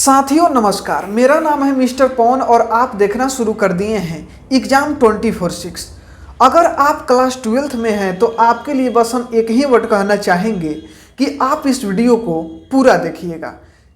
साथियों नमस्कार, मेरा नाम है मिस्टर पवन और आप देखना शुरू कर दिए हैं एग्जाम 24/6। अगर आप क्लास 12th में हैं तो आपके लिए बस हम एक ही वर्ड कहना चाहेंगे कि आप इस वीडियो को पूरा देखिएगा।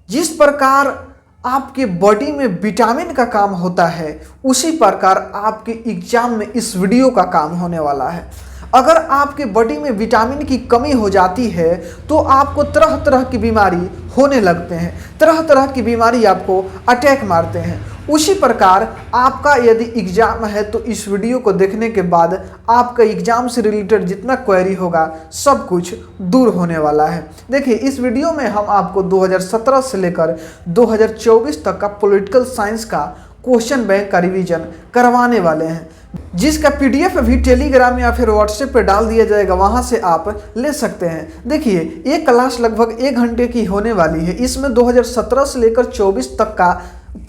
जिस प्रकार आपके बॉडी में विटामिन का काम होता है उसी प्रकार आपके एग्जाम में इस वीडियो का काम होने वाला है। अगर आपके बॉडी में विटामिन की कमी हो जाती है तो आपको तरह तरह की बीमारी होने लगते हैं, तरह तरह की बीमारी आपको अटैक मारते हैं। उसी प्रकार आपका यदि एग्ज़ाम है तो इस वीडियो को देखने के बाद आपका एग्ज़ाम से रिलेटेड जितना क्वेरी होगा सब कुछ दूर होने वाला है। देखिए, इस वीडियो में हम आपको 2017 से लेकर 2024 तक का पॉलिटिकल साइंस का क्वेश्चन बैंक का रिवीजन करवाने वाले हैं, जिसका पीडीएफ भी टेलीग्राम या फिर व्हाट्सएप पे डाल दिया जाएगा, वहां से आप ले सकते हैं। देखिए, ये क्लास लगभग 1 घंटे की होने वाली है। इसमें 2017 से लेकर 24 तक का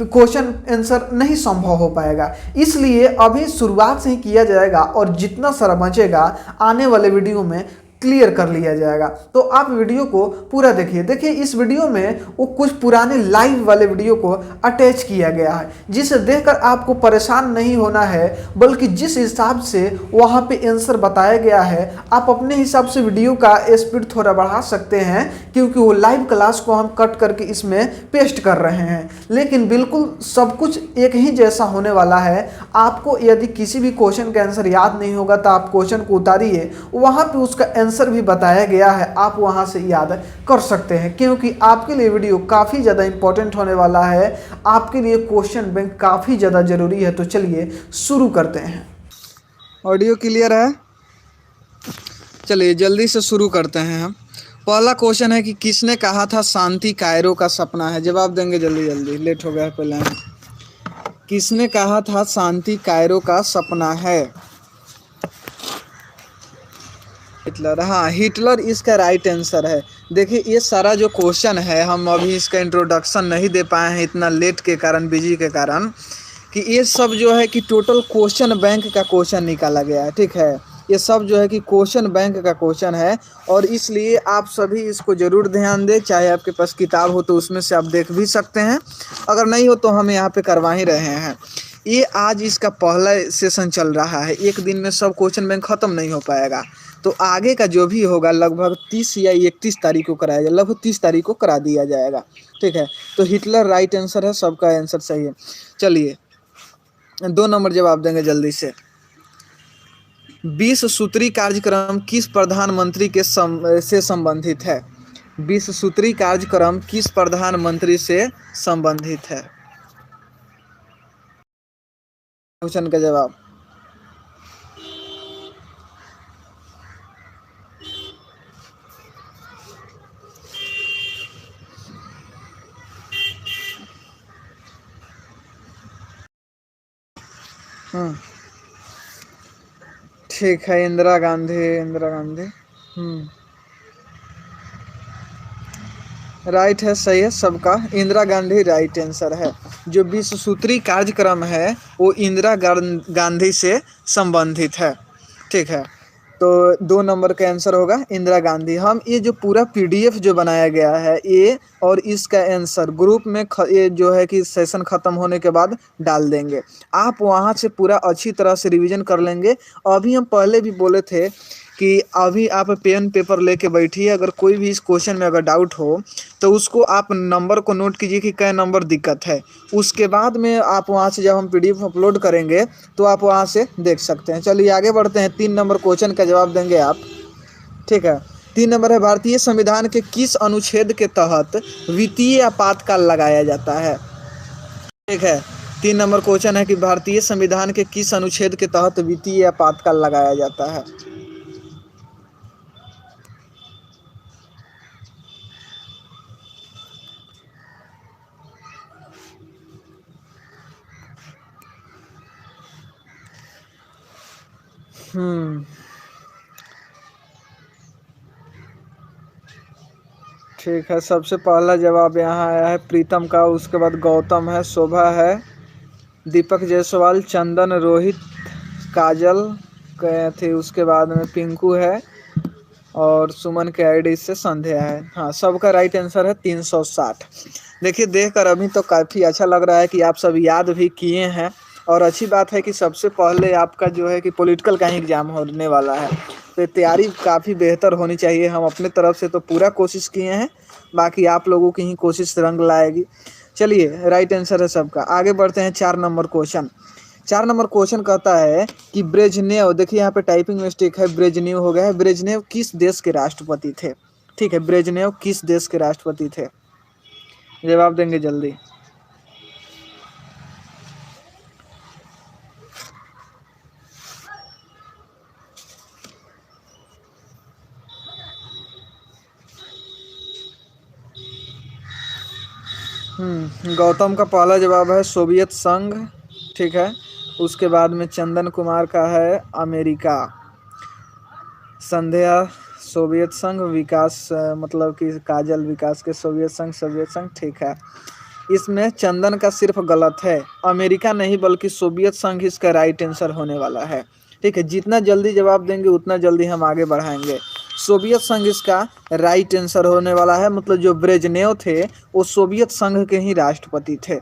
क्वेश्चन आंसर नहीं संभव हो पाएगा, इसलिए अभी शुरुआत से ही किया जाएगा और जितना सारा बचेगा आने वाले वीडियो में क्लियर कर लिया जाएगा। तो आप वीडियो को पूरा देखिए। देखिए, इस वीडियो में वो कुछ पुराने लाइव वाले वीडियो को अटैच किया गया है, जिसे देखकर आपको परेशान नहीं होना है, बल्कि जिस हिसाब से वहाँ पे आंसर बताया गया है आप अपने हिसाब से वीडियो का स्पीड थोड़ा बढ़ा सकते हैं, क्योंकि वो लाइव क्लास को हम कट करके इसमें पेस्ट कर रहे हैं। लेकिन बिल्कुल सब कुछ एक ही जैसा होने वाला है। आपको यदि किसी भी क्वेश्चन का आंसर याद नहीं होगा तो आप क्वेश्चन को उतारिए, वहाँ पे उसका आंसर भी बताया गया है, आप वहां से याद कर सकते हैं, क्योंकि आपके लिए वीडियो काफ़ी ज़्यादा इंपॉर्टेंट होने वाला है। आपके लिए क्वेश्चन बैंक काफ़ी ज़्यादा ज़रूरी है। तो चलिए शुरू करते हैं। ऑडियो क्लियर है? चलिए जल्दी से शुरू करते हैं हम। पहला क्वेश्चन है कि किसने कहा था शांति कायरो का सपना है? जवाब देंगे जल्दी जल्दी, लेट हो गया है पहले। किसने कहा था शांति कायरो का सपना है? हिटलर। हाँ, हिटलर इसका राइट आंसर है। देखिए, ये सारा जो क्वेश्चन है हम अभी इसका इंट्रोडक्शन नहीं दे पाए हैं इतना लेट के कारण, बिजी के कारण, कि ये सब जो है कि टोटल क्वेश्चन बैंक का क्वेश्चन निकाला गया है। ठीक है, ये सब जो है कि क्वेश्चन बैंक का क्वेश्चन है और इसलिए आप सभी इसको ज़रूर ध्यान दें। चाहे आपके पास किताब हो तो उसमें से आप देख भी सकते हैं, अगर नहीं हो तो हम यहाँ पे करवा ही रहे हैं। ये आज इसका पहला सेशन चल रहा है, एक दिन में सब क्वेश्चन बैंक ख़त्म नहीं हो पाएगा। तो आगे का जो भी होगा लगभग 30 या 31 तारीख को कराया जाएगा, लगभग 30 तारीख को करा दिया जाएगा। ठीक है, तो हिटलर राइट आंसर है, सबका आंसर सही है। चलिए 2 नंबर जवाब देंगे जल्दी से। 20 सूत्री कार्यक्रम किस प्रधानमंत्री के से संबंधित है? 20 सूत्री कार्यक्रम किस प्रधानमंत्री से संबंधित है? क्वेश्चन का जवाब। ठीक है, इंदिरा गांधी। राइट है, सही है सबका। इंदिरा गांधी राइट आंसर है। जो 20 सूत्री कार्यक्रम है वो इंदिरा गांधी से संबंधित है। ठीक है, तो 2 नंबर का आंसर होगा इंदिरा गांधी। हम ये जो पूरा पीडीएफ जो बनाया गया है ये और इसका आंसर ग्रुप में ये जो है कि सेशन ख़त्म होने के बाद डाल देंगे। आप वहाँ से पूरा अच्छी तरह से रिवीजन कर लेंगे। अभी हम पहले भी बोले थे कि अभी आप पेन पेपर लेके बैठिए, अगर कोई भी इस क्वेश्चन में अगर डाउट हो तो उसको आप नंबर को नोट कीजिए कि क्या नंबर दिक्कत है। उसके बाद में आप वहाँ से जब हम पीडीएफ अपलोड करेंगे तो आप वहाँ से देख सकते हैं। चलिए आगे बढ़ते हैं। 3 नंबर क्वेश्चन का जवाब देंगे आप। ठीक है, 3 नंबर है, भारतीय संविधान के किस अनुच्छेद के तहत वित्तीय आपातकाल लगाया जाता है? ठीक है, 3 नंबर क्वेश्चन है कि भारतीय संविधान के किस अनुच्छेद के तहत वित्तीय आपातकाल लगाया जाता है? ठीक है, सबसे पहला जवाब यहाँ आया है प्रीतम का, उसके बाद गौतम है, शोभा है, दीपक जायसवाल, चंदन, रोहित, काजल के थे, उसके बाद में पिंकू है और सुमन के आईडी से संध्या है। हाँ, सबका राइट आंसर है 360। देखिए देखकर अभी तो काफ़ी अच्छा लग रहा है कि आप सब याद भी किए हैं। और अच्छी बात है कि सबसे पहले आपका जो है कि पॉलिटिकल का ही एग्ज़ाम होने वाला है, तो तैयारी काफ़ी बेहतर होनी चाहिए। हम अपने तरफ से तो पूरा कोशिश किए हैं, बाकी आप लोगों की ही कोशिश रंग लाएगी। चलिए राइट आंसर है सबका। आगे बढ़ते हैं 4 नंबर क्वेश्चन। 4 नंबर क्वेश्चन कहता है कि ब्रेजनेव, देखिए यहाँ पे टाइपिंग मिस्टेक है, ब्रेजनेव हो गया है। ब्रेजनेव किस देश के राष्ट्रपति थे? ठीक है, ब्रेजनेव किस देश के राष्ट्रपति थे? जवाब देंगे जल्दी। गौतम का पहला जवाब है सोवियत संघ। ठीक है, उसके बाद में चंदन कुमार का है अमेरिका। संध्या सोवियत संघ, विकास मतलब कि काजल विकास के सोवियत संघ, सोवियत संघ। ठीक है, इसमें चंदन का सिर्फ गलत है, अमेरिका नहीं बल्कि सोवियत संघ इसका राइट आंसर होने वाला है। ठीक है, जितना जल्दी जवाब देंगे उतना जल्दी हम आगे बढ़ाएंगे। सोवियत संघ इसका राइट आंसर होने वाला है, मतलब जो ब्रेजनेव थे वो सोवियत संघ के ही राष्ट्रपति थे।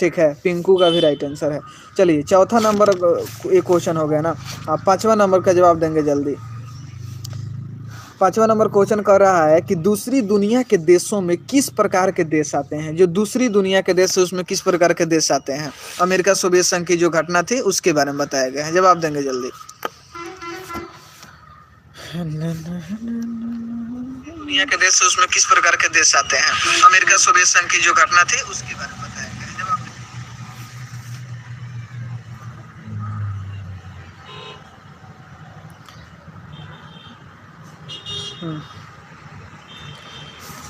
ठीक है, पिंकू का भी राइट आंसर है। चलिए चौथा नंबर एक क्वेश्चन हो गया ना, आप 5वां नंबर का जवाब देंगे जल्दी। 5वां नंबर क्वेश्चन कर रहा है कि दूसरी दुनिया के देशों में किस प्रकार के देश आते हैं? जो दूसरी दुनिया के देश है उसमें किस प्रकार के देश आते हैं? अमेरिका सोवियत संघ की जो घटना थी उसके बारे में बताया गया है। जवाब देंगे जल्दी। दुनिया के देश है उसमें किस प्रकार के देश आते हैं? अमेरिका सोवियत संघ की जो घटना थी उसके बारे में बताया गया है। जवाब देंगे।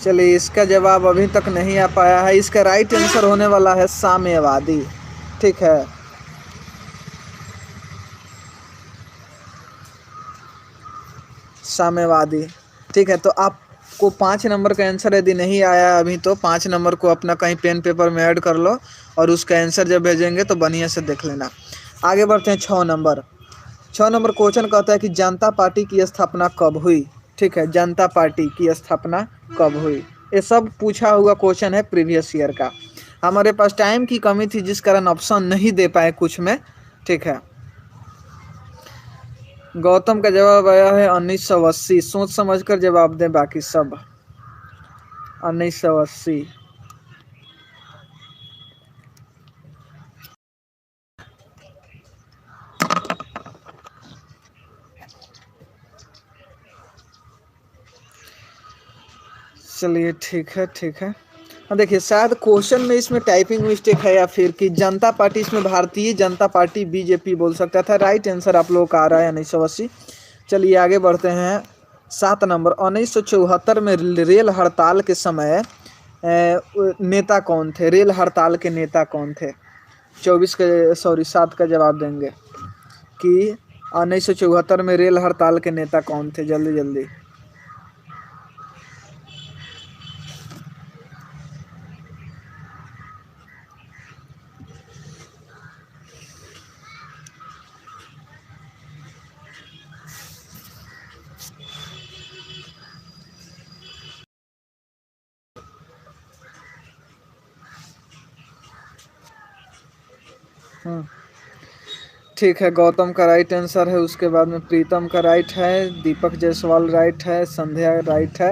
चलिए इसका जवाब अभी तक नहीं आ पाया है। इसका राइट आंसर होने वाला है साम्यवादी। ठीक है, साम्यवादी। ठीक है, तो आपको 5 नंबर का आंसर यदि नहीं आया अभी तो 5 नंबर को अपना कहीं पेन पेपर में ऐड कर लो और उसका आंसर जब भेजेंगे तो बढ़िया से देख लेना। आगे बढ़ते हैं 6 नंबर। 6 नंबर क्वेश्चन कहता है कि जनता पार्टी की स्थापना कब हुई? ठीक है, जनता पार्टी की स्थापना कब हुई? ये सब पूछा हुआ क्वेश्चन है प्रीवियस ईयर का। हमारे पास टाइम की कमी थी जिस कारण ऑप्शन नहीं दे पाए कुछ में। ठीक है, गौतम का जवाब आया है 1980। सोच समझ कर जवाब दें बाकी सब। 1980। चलिए ठीक है, ठीक है। हाँ देखिए, शायद क्वेश्चन में इसमें टाइपिंग मिस्टेक है या फिर कि जनता पार्टी, इसमें भारतीय जनता पार्टी बीजेपी बोल सकता था। राइट आंसर आप लोगों का आ रहा है 1980। चलिए आगे बढ़ते हैं 7 नंबर। 1974 में रेल हड़ताल के समय नेता कौन थे? रेल हड़ताल के नेता कौन थे? 7 का जवाब देंगे कि 1974 में रेल हड़ताल के नेता कौन थे? जल्दी जल्दी। ठीक है, गौतम का राइट आंसर है। उसके बाद में प्रीतम का राइट है, दीपक जायसवाल राइट है, संध्या राइट है।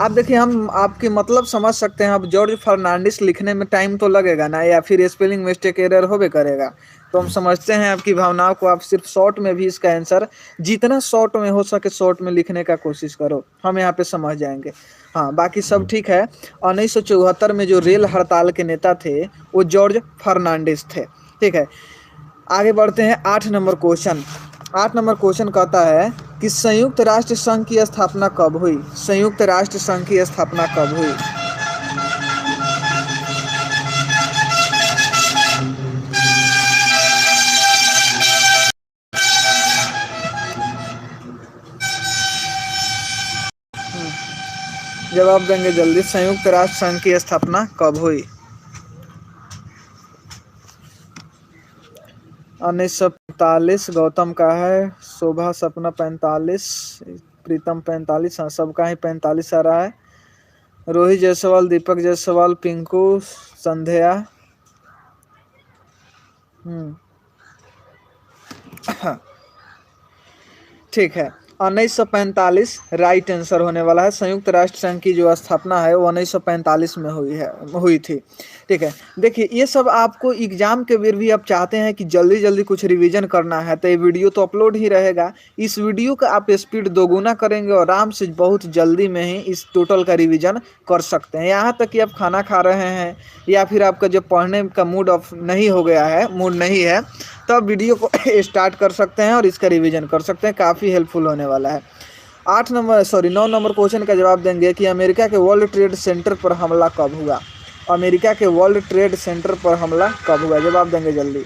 आप देखिए, हम आपकी मतलब समझ सकते हैं। अब जॉर्ज फर्नांडिस लिखने में टाइम तो लगेगा ना, या फिर स्पेलिंग मिस्टेक एरर होबे करेगा, तो हम समझते हैं आपकी भावनाओं को। आप सिर्फ शॉर्ट में भी इसका आंसर जितना शॉर्ट में हो सके शॉर्ट में लिखने का कोशिश करो, हम यहाँ पे समझ जाएंगे। हाँ, बाकी सब ठीक है। 1974 में जो रेल हड़ताल के नेता थे वो जॉर्ज फर्नांडिस थे। ठीक है, आगे बढ़ते हैं 8 नंबर क्वेश्चन। 8 नंबर क्वेश्चन कहता है कि संयुक्त राष्ट्र संघ की स्थापना कब हुई? संयुक्त राष्ट्र संघ की स्थापना कब हुई? जवाब देंगे जल्दी। संयुक्त राष्ट्र संघ की स्थापना कब हुई? 1945 गौतम का है, शोभा सपना 45, प्रीतम 45। हाँ, सबका ही 45 आ रहा है। रोहित जायसवाल, दीपक जायसवाल, पिंकू संध्या। ठीक है, 1945 राइट आंसर होने वाला है। संयुक्त राष्ट्र संघ की जो स्थापना है वो 1945 में हुई थी। ठीक है, देखिए ये सब आपको एग्जाम के बेर भी आप चाहते हैं कि जल्दी जल्दी कुछ रिवीजन करना है तो ये वीडियो तो अपलोड ही रहेगा। इस वीडियो का आप स्पीड दोगुना करेंगे और आराम से बहुत जल्दी में ही इस टोटल का रिवीजन कर सकते हैं। यहाँ तक कि आप खाना खा रहे हैं या फिर आपका जब पढ़ने का मूड ऑफ नहीं हो गया है, मूड नहीं है, तो आप वीडियो को स्टार्ट कर सकते हैं और इसका रिवीजन कर सकते हैं। काफ़ी हेल्पफुल होने वाला है। 9 नंबर क्वेश्चन का जवाब देंगे कि अमेरिका के वर्ल्ड ट्रेड सेंटर पर हमला कब हुआ। अमेरिका के वर्ल्ड ट्रेड सेंटर पर हमला कब हुआ, जवाब देंगे जल्दी।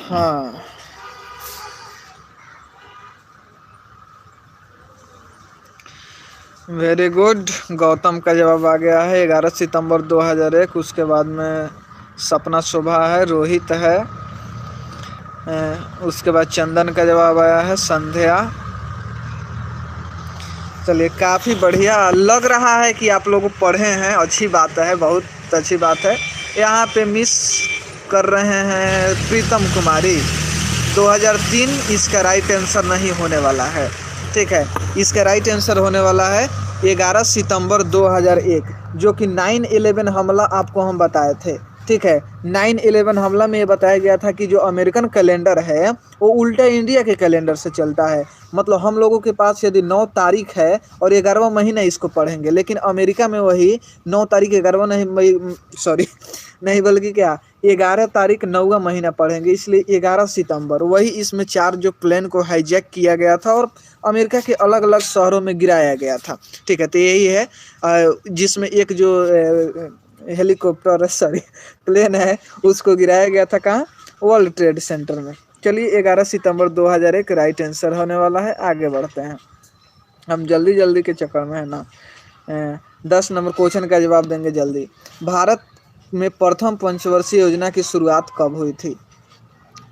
हाँ, वेरी गुड, गौतम का जवाब आ गया है 11 सितंबर 2001। उसके बाद में सपना शोभा है, रोहित है, उसके बाद चंदन का जवाब आया है संध्या। चलिए काफ़ी बढ़िया, लग रहा है कि आप लोग पढ़े हैं, अच्छी बात है, बहुत अच्छी बात है। यहाँ पे मिस कर रहे हैं प्रीतम कुमारी, 2003 इसका राइट आंसर नहीं होने वाला है। ठीक है, इसका राइट आंसर होने वाला है 11 सितंबर 2001, जो कि 9/11 हमला आपको हम बताए थे। ठीक है, 9/11 हमला में ये बताया गया था कि जो अमेरिकन कैलेंडर है वो उल्टा इंडिया के कैलेंडर से चलता है। मतलब हम लोगों के पास यदि 9 तारीख है और 11वां महीना इसको पढ़ेंगे, लेकिन अमेरिका में वही 9 तारीख 11वां नहीं, सॉरी नहीं बल्कि क्या 11 तारीख 9वां महीना पढ़ेंगे, इसलिए 11 सितंबर वही इसमें 4 जो प्लेन को हाईजैक किया गया था और अमेरिका के अलग अलग शहरों में गिराया गया था। ठीक है, तो यही है जिसमें एक जो हेलीकॉप्टर सॉरी प्लेन है उसको गिराया गया था कहाँ, वर्ल्ड ट्रेड सेंटर में। चलिए 11 सितंबर 2001 राइट आंसर होने वाला है। आगे बढ़ते हैं, हम जल्दी जल्दी के चक्कर में है ना। 10 नंबर क्वेश्चन का जवाब देंगे जल्दी। भारत में प्रथम पंचवर्षीय योजना की शुरुआत कब हुई थी।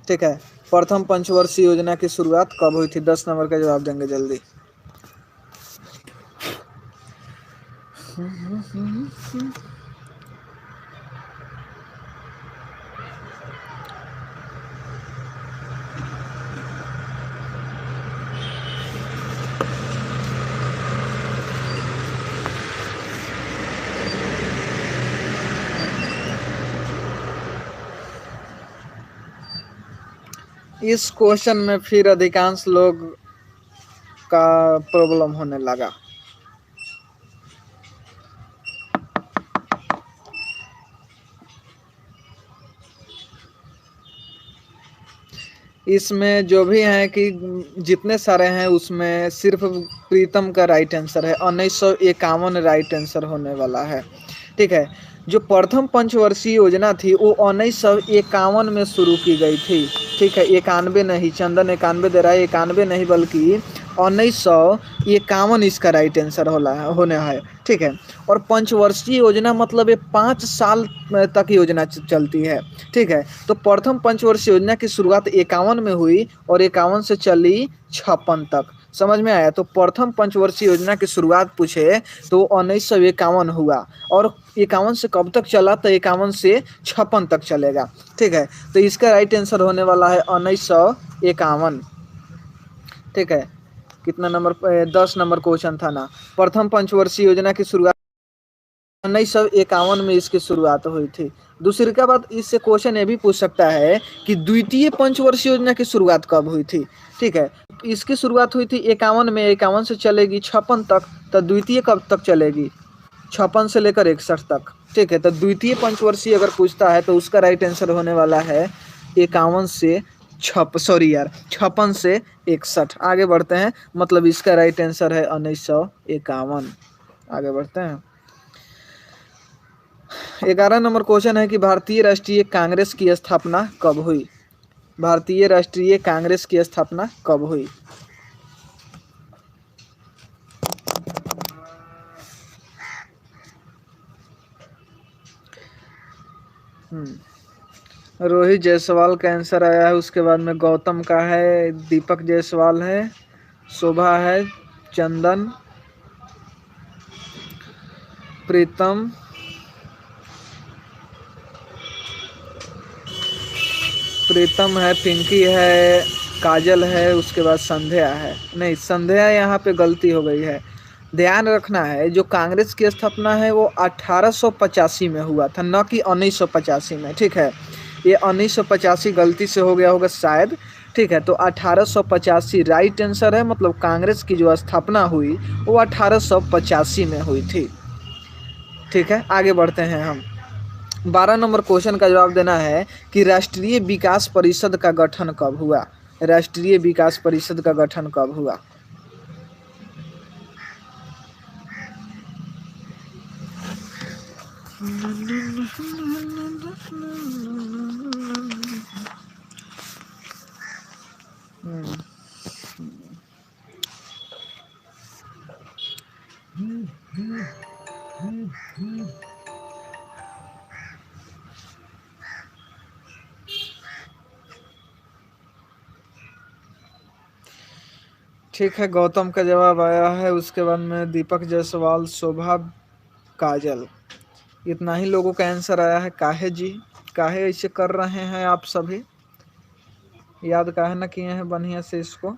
ठीक है, प्रथम पंचवर्षीय योजना की शुरुआत कब हुई थी, 10 नंबर का जवाब देंगे जल्दी। इस क्वेश्चन में फिर अधिकांश लोग का प्रॉब्लम होने लगा। इसमें जो भी हैं कि जितने सारे हैं उसमें सिर्फ प्रीतम का राइट आंसर है, 1951 राइट आंसर होने वाला है। ठीक है, जो प्रथम पंचवर्षीय योजना थी वो 1951 में शुरू की गई थी। ठीक है, 91 नहीं, चंदन 91 दे रहा है, 91 नहीं बल्कि 1951 इसका राइट आंसर होने है। ठीक है, और पंचवर्षीय योजना मतलब ये 5 साल तक योजना चलती है। ठीक है, तो प्रथम पंचवर्षीय योजना की शुरुआत 51 में हुई और 51 से चली 56 तक। समझ में आया, तो प्रथम पंचवर्षीय योजना की शुरुआत पूछे तो 1951 हुआ और 51 से कब तक चला, तो 51 से 56 तक चलेगा। ठीक है, तो इसका राइट आंसर होने वाला है 1951। ठीक है, कितना नंबर, 10 नंबर क्वेश्चन था ना। प्रथम पंचवर्षीय योजना की शुरुआत 1951 में इसकी शुरुआत हुई थी। दूसरी का बात, इससे क्वेश्चन ये भी पूछ सकता है कि द्वितीय पंचवर्षीय योजना की शुरुआत कब हुई थी। ठीक है, इसकी शुरुआत हुई थी 51 में, 51 से चलेगी 56 तक, तो द्वितीय कब तक चलेगी, 56 से लेकर 61 तक। ठीक है, तो द्वितीय पंचवर्षीय अगर पूछता है तो उसका राइट आंसर होने वाला है 51 से 56 से 61। आगे बढ़ते हैं, मतलब इसका राइट आंसर है 1951। आगे बढ़ते हैं, 11 नंबर क्वेश्चन है कि भारतीय राष्ट्रीय कांग्रेस की स्थापना कब हुई। भारतीय राष्ट्रीय कांग्रेस की स्थापना कब हुई। रोहित जायसवाल का आंसर आया है। उसके बाद में गौतम का है, दीपक जायसवाल है, शोभा है, चंदन, प्रीतम, प्रीतम है, पिंकी है, काजल है, उसके बाद संध्या है। नहीं, संध्या यहाँ पे गलती हो गई है। ध्यान रखना है, जो कांग्रेस की स्थापना है वो 1885 में हुआ था, न कि 1985 में। ठीक है, ये 1985 गलती से हो गया होगा शायद। ठीक है, तो 1885 राइट आंसर है। मतलब कांग्रेस की जो स्थापना हुई वो 1885 में हुई थी। ठीक है, आगे बढ़ते हैं हम। 12 नंबर क्वेश्चन का जवाब देना है कि राष्ट्रीय विकास परिषद का गठन कब हुआ। राष्ट्रीय विकास परिषद का गठन कब हुआ। ठीक है, गौतम का जवाब आया है। उसके बाद में दीपक जायसवाल, शोभा, काजल, इतना ही लोगों का आंसर आया है। काहे जी, काहे ऐसे कर रहे हैं आप सभी, याद काहे ना किए हैं बढ़िया से इसको।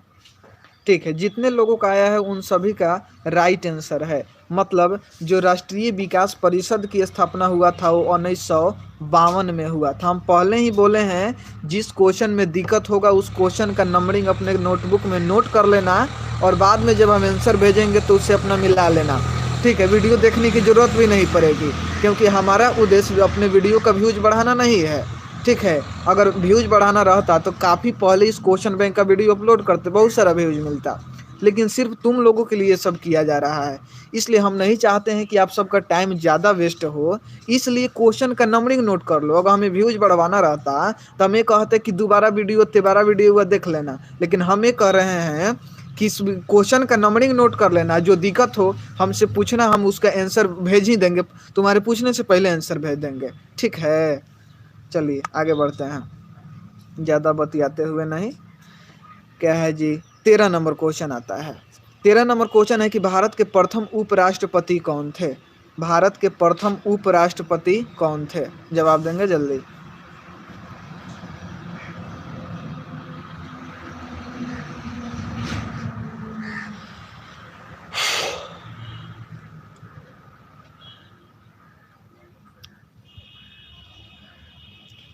ठीक है, जितने लोगों का आया है उन सभी का राइट आंसर है। मतलब जो राष्ट्रीय विकास परिषद की स्थापना हुआ था वो 1952 में हुआ था। हम पहले ही बोले हैं, जिस क्वेश्चन में दिक्कत होगा उस क्वेश्चन का नंबरिंग अपने नोटबुक में नोट कर लेना, और बाद में जब हम आंसर भेजेंगे तो उससे अपना मिला लेना। ठीक है, वीडियो देखने की ज़रूरत भी नहीं पड़ेगी, क्योंकि हमारा उद्देश्य अपने वीडियो का व्यूज बढ़ाना नहीं है। ठीक है, अगर व्यूज बढ़ाना रहता तो काफ़ी पहले इस क्वेश्चन बैंक का वीडियो अपलोड करते, बहुत सारा व्यूज मिलता। लेकिन सिर्फ तुम लोगों के लिए सब किया जा रहा है, इसलिए हम नहीं चाहते हैं कि आप सबका टाइम ज़्यादा वेस्ट हो। इसलिए क्वेश्चन का नंबरिंग नोट कर लो। अगर हमें व्यूज बढ़वाना रहता तो हम ये कहते कि दोबारा वीडियो तिबारा वीडियो हुआ देख लेना, लेकिन हम ये कह रहे हैं कि इस क्वेश्चन का नंबरिंग नोट कर लेना। जो दिक्कत हो हमसे पूछना, हम उसका आंसर भेज ही देंगे, तुम्हारे पूछने से पहले आंसर भेज देंगे। ठीक है, चलिए आगे बढ़ते हैं, ज़्यादा बतियाते हुए नहीं। क्या है जी, 13 नंबर क्वेश्चन आता है। 13 नंबर क्वेश्चन है कि भारत के प्रथम उपराष्ट्रपति कौन थे। भारत के प्रथम उपराष्ट्रपति कौन थे, जवाब देंगे जल्दी।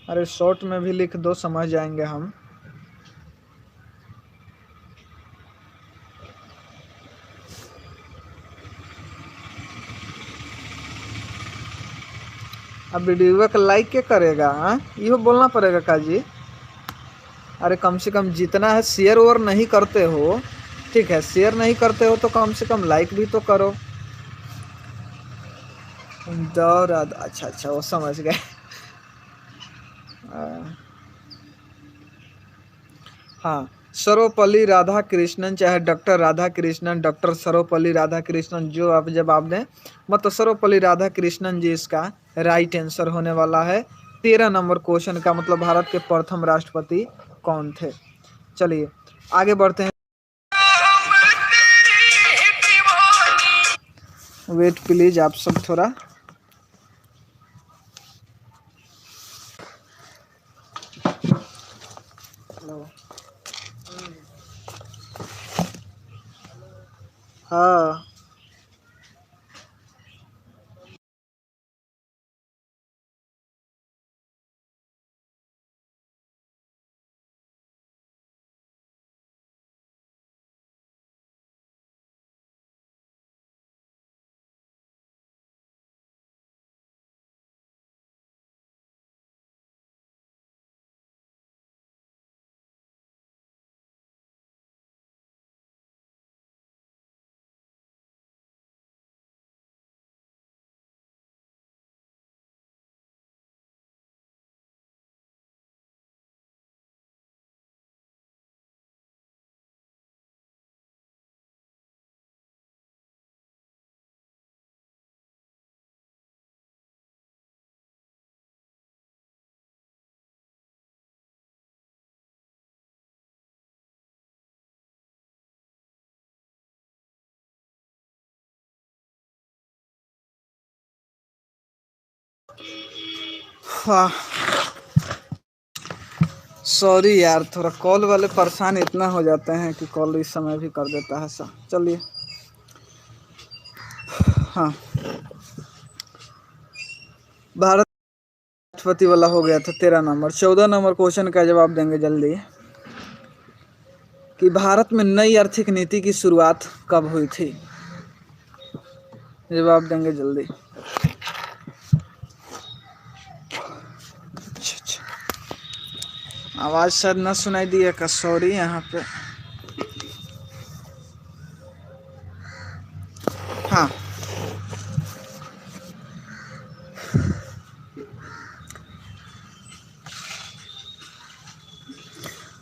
अरे शॉर्ट में भी लिख दो, समझ जाएंगे हम। अब वीडियो का लाइक क्या करेगा, हाँ ये बोलना पड़ेगा काजी। अरे कम से कम जितना है शेयर ओवर नहीं करते हो। ठीक है, शेयर नहीं करते हो तो कम से कम लाइक भी तो करो। दौरा, अच्छा अच्छा वो समझ गए। हाँ, सर्वपल्ली राधाकृष्णन, चाहे डॉक्टर राधाकृष्णन, डॉक्टर सर्वपल्ली राधाकृष्णन, जो आप जवाब दें, मतलब सर्वपल्ली राधाकृष्णन जी इसका राइट आंसर होने वाला है। 13 नंबर क्वेश्चन का मतलब भारत के प्रथम राष्ट्रपति कौन थे। चलिए आगे बढ़ते हैं। वेट प्लीज आप सब थोड़ा। हाँ। हाँ, सॉरी यार, थोड़ा कॉल वाले परेशान इतना हो जाते हैं कि कॉल इस समय भी कर देता है सा। चलिए, हाँ, भारत राष्ट्रपति वाला हो गया था 13 नंबर। 14 नंबर क्वेश्चन का जवाब देंगे जल्दी कि भारत में नई आर्थिक नीति की शुरुआत कब हुई थी। जवाब देंगे जल्दी। अच्छा, आवाज़ शायद ना सुनाई दिया का, सॉरी यहाँ पे। हाँ,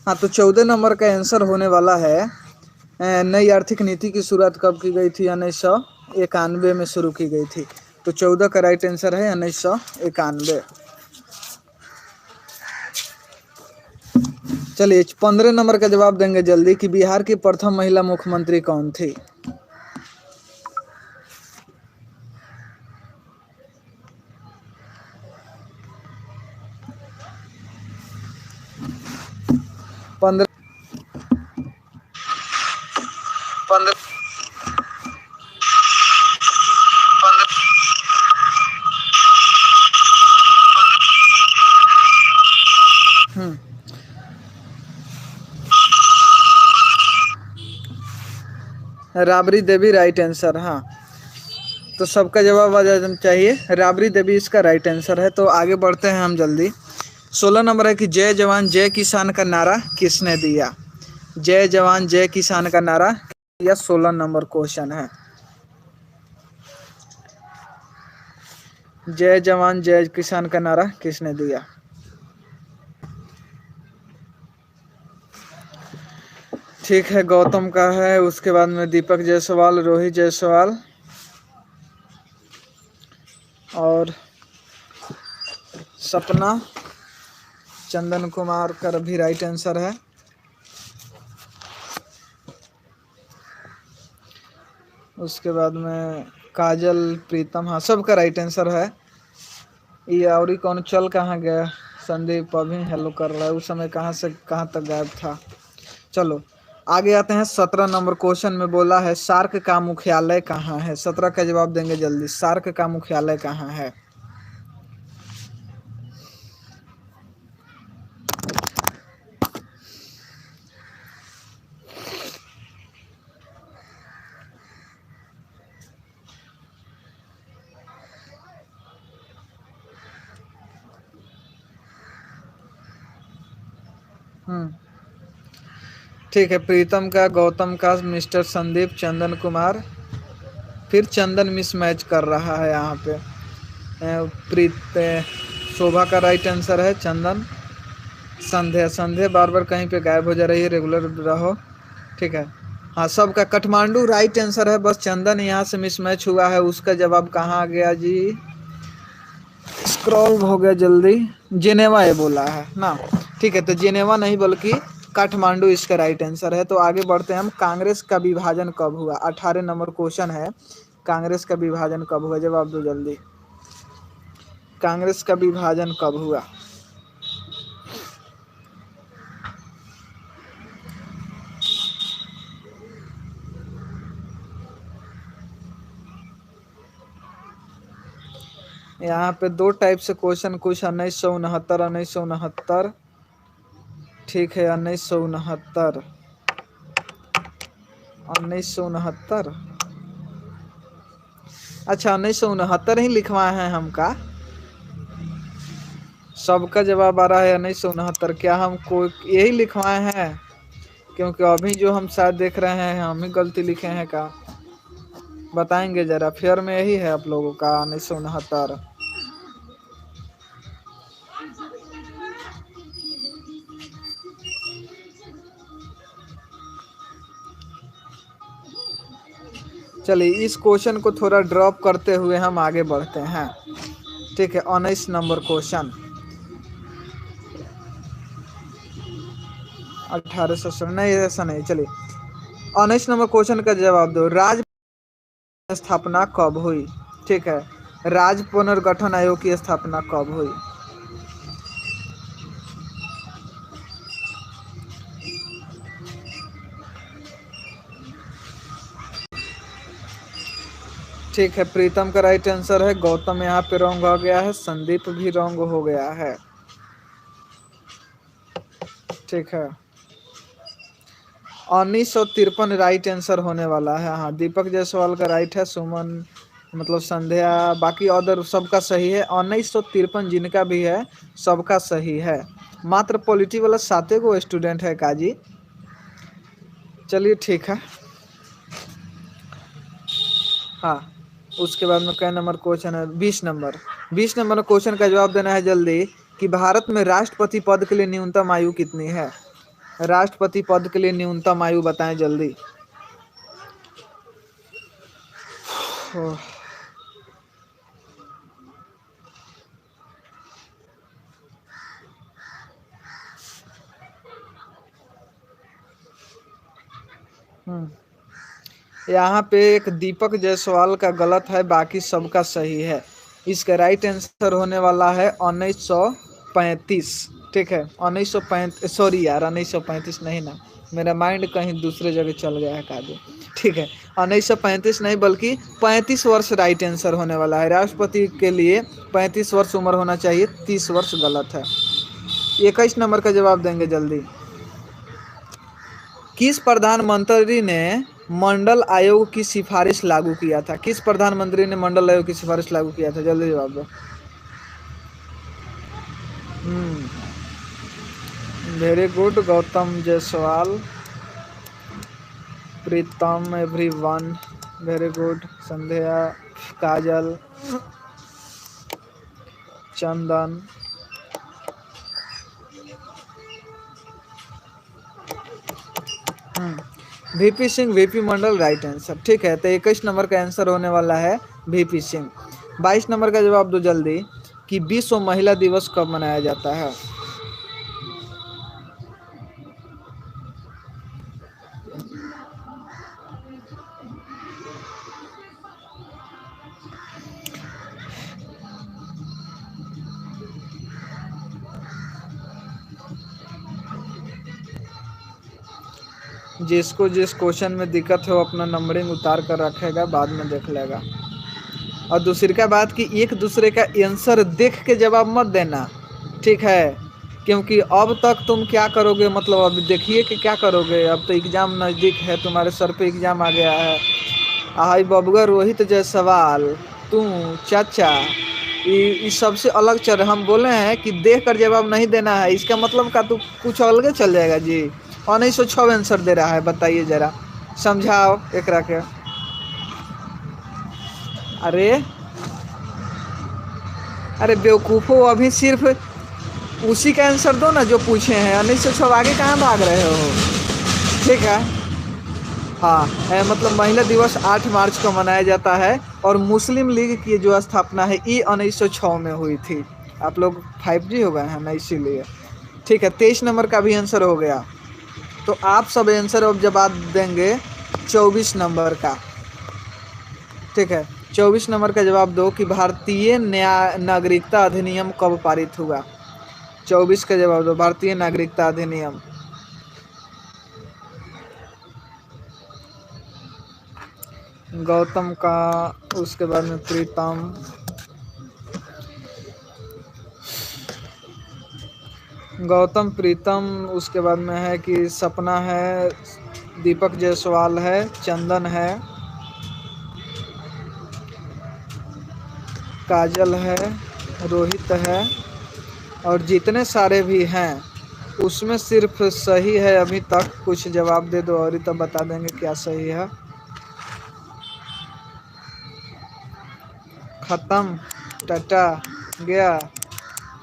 हाँ, तो 14 नंबर का आंसर होने वाला है नई आर्थिक नीति की शुरुआत कब की गई थी। 1991 में शुरू की गई थी। तो 14 का राइट आंसर है 1991। चलिए, 15 नंबर का जवाब देंगे जल्दी कि बिहार की प्रथम महिला मुख्यमंत्री कौन थी। पंद्रह पंद्रह राबड़ी देवी राइट आंसर। हाँ, तो सबका जवाब आ जाना चाहिए। राबड़ी देवी इसका राइट आंसर है। तो आगे बढ़ते हैं हम जल्दी। 16 नंबर है कि जय जवान जय किसान का नारा किसने दिया। जय जवान जय किसान का नारा यह 16 नंबर क्वेश्चन है। जय जवान जय किसान का नारा किसने दिया। ठीक है, गौतम का है। उसके बाद में दीपक जायसवाल, रोहित जायसवाल और सपना चंदन कुमार का भी राइट आंसर है। उसके बाद में काजल, प्रीतम, हाँ, सबका राइट आंसर है। ये और कौन चल कहाँ गया। संदीप अभी हेलो कर रहा है, उस समय कहाँ से कहाँ तक गायब था। चलो आगे आते हैं। 17 नंबर क्वेश्चन में बोला है सार्क का मुख्यालय कहाँ है। 17 का जवाब देंगे जल्दी। सार्क का मुख्यालय कहाँ है। ठीक है, प्रीतम का, गौतम का, मिस्टर संदीप, चंदन कुमार, फिर चंदन मिसमैच कर रहा है यहाँ पे। शोभा का राइट आंसर है चंदन। संध्या, संध्या बार बार कहीं पे गायब हो जा रही है, रेगुलर रहो। ठीक है, हाँ, सबका काठमांडू राइट आंसर है। बस चंदन यहाँ से मिसमैच हुआ है। उसका जवाब कहाँ गया जी, स्क्रॉल हो गया जल्दी। जेनेवा ये बोला है ना। ठीक है, तो जेनेवा नहीं बल्कि काठमांडू इसका राइट आंसर है। तो आगे बढ़ते हैं हम। कांग्रेस का विभाजन कब हुआ। 18 नंबर क्वेश्चन है, कांग्रेस का विभाजन कब हुआ। जवाब दो जल्दी। कांग्रेस का विभाजन कब हुआ। यहाँ पे दो टाइप से क्वेश्चन, कुछ 1969, 1969। ठीक है, 1969, 1969। अच्छा, 1969 ही लिखवाए हैं हमका। सबका जवाब आ रहा है 1969। क्या हमको यही लिखवाए हैं, क्योंकि अभी जो हम शायद देख रहे हैं हम ही गलती लिखे हैं का। बताएंगे जरा, फेयर में यही है आप लोगों का 1969। चलिए, इस क्वेश्चन को थोड़ा ड्रॉप करते हुए हम आगे बढ़ते हैं। ठीक है, 19 नंबर क्वेश्चन। 1800 नहीं, ऐसा नहीं। चलिए, 19 नंबर क्वेश्चन का जवाब दो। राज्य स्थापना कब हुई। ठीक है, राज्य पुनर्गठन आयोग की स्थापना कब हुई? ठीक है, प्रीतम का राइट आंसर है। गौतम यहाँ पे रॉन्ग हो गया है, संदीप भी रॉन्ग हो गया है। ठीक है, 1953 राइट आंसर होने वाला है। हाँ, दीपक जायसवाल का राइट है, सुमन मतलब संध्या, बाकी अदर सबका सही है। 1953 जिनका भी है सबका सही है, मात्र पॉलिटी वाला 7 गो स्टूडेंट है काजी। चलिए ठीक है। हाँ, उसके बाद में क्या नंबर क्वेश्चन है? 20 नंबर। 20 नंबर क्वेश्चन का जवाब देना है जल्दी कि भारत में राष्ट्रपति पद के लिए न्यूनतम आयु कितनी है? राष्ट्रपति पद के लिए न्यूनतम आयु बताएं जल्दी। ओह, यहाँ पे एक दीपक जायसवाल का गलत है, बाकी सबका सही है। इसका राइट आंसर होने वाला है 1935। ठीक है, 1935, सॉरी यार 1935 नहीं ना, मेरा माइंड कहीं दूसरे जगह चल गया है काजू। ठीक है, 1935 नहीं बल्कि 35 वर्ष राइट आंसर होने वाला है। राष्ट्रपति के लिए 35 वर्ष उम्र होना चाहिए, 30 वर्ष गलत है। 21 नंबर का जवाब देंगे जल्दी। किस प्रधानमंत्री ने मंडल आयोग की सिफारिश लागू किया था? किस प्रधानमंत्री ने मंडल आयोग की सिफारिश लागू किया था? जल्दी जवाब दो। वेरी गुड, गौतम जायसवाल, प्रीतम, एवरीवन, वेरी गुड, संध्या, काजल, चंदन। वीपी सिंह, वीपी मंडल राइट आंसर। ठीक है, तो 21 नंबर का आंसर होने वाला है वीपी सिंह। 22 नंबर का जवाब दो जल्दी कि विश्व महिला दिवस कब मनाया जाता है? जिसको जिस क्वेश्चन में दिक्कत है वो अपना नंबरिंग उतार कर रखेगा, बाद में देख लेगा। और दूसरी का बात कि एक दूसरे का आंसर देख के जवाब मत देना, ठीक है? क्योंकि अब तक तुम क्या करोगे, मतलब अब देखिए कि क्या करोगे। अब तो एग्ज़ाम नज़दीक है, तुम्हारे सर पे एग्ज़ाम आ गया है। हाई बबुआ, रोहित जायसवाल, तू, चाचा, ये सबसे अलग चल। हम बोले हैं कि देख कर जवाब नहीं देना है, इसका मतलब का तू कुछ अलग चल जाएगा जी। 1906 आंसर दे रहा है, बताइए जरा, समझाओ एक के। अरे अरे बेवकूफ़ो, अभी सिर्फ उसी का आंसर दो ना जो पूछे हैं। 1906 आगे कहाँ भाग रहे हो? ठीक है, हाँ, मतलब महिला दिवस 8 मार्च को मनाया जाता है और मुस्लिम लीग की जो स्थापना है ये 1906 में हुई थी। आप लोग 5G हो गए हैं ना, इसीलिए। ठीक है, 23 नंबर का भी आंसर हो गया। तो आप सब आंसर अब जवाब देंगे 24 नंबर का। ठीक है, 24 नंबर का जवाब दो कि भारतीय नागरिकता अधिनियम कब पारित हुआ? 24 का जवाब दो, भारतीय नागरिकता अधिनियम। गौतम का, उसके बाद में प्रीतम, गौतम, प्रीतम, उसके बाद में है कि सपना है, दीपक जायसवाल है, चंदन है, काजल है, रोहित है, और जितने सारे भी हैं उसमें सिर्फ सही है अभी तक। कुछ जवाब दे दो और ही तब बता देंगे क्या सही है। खत्म, टाटा गया।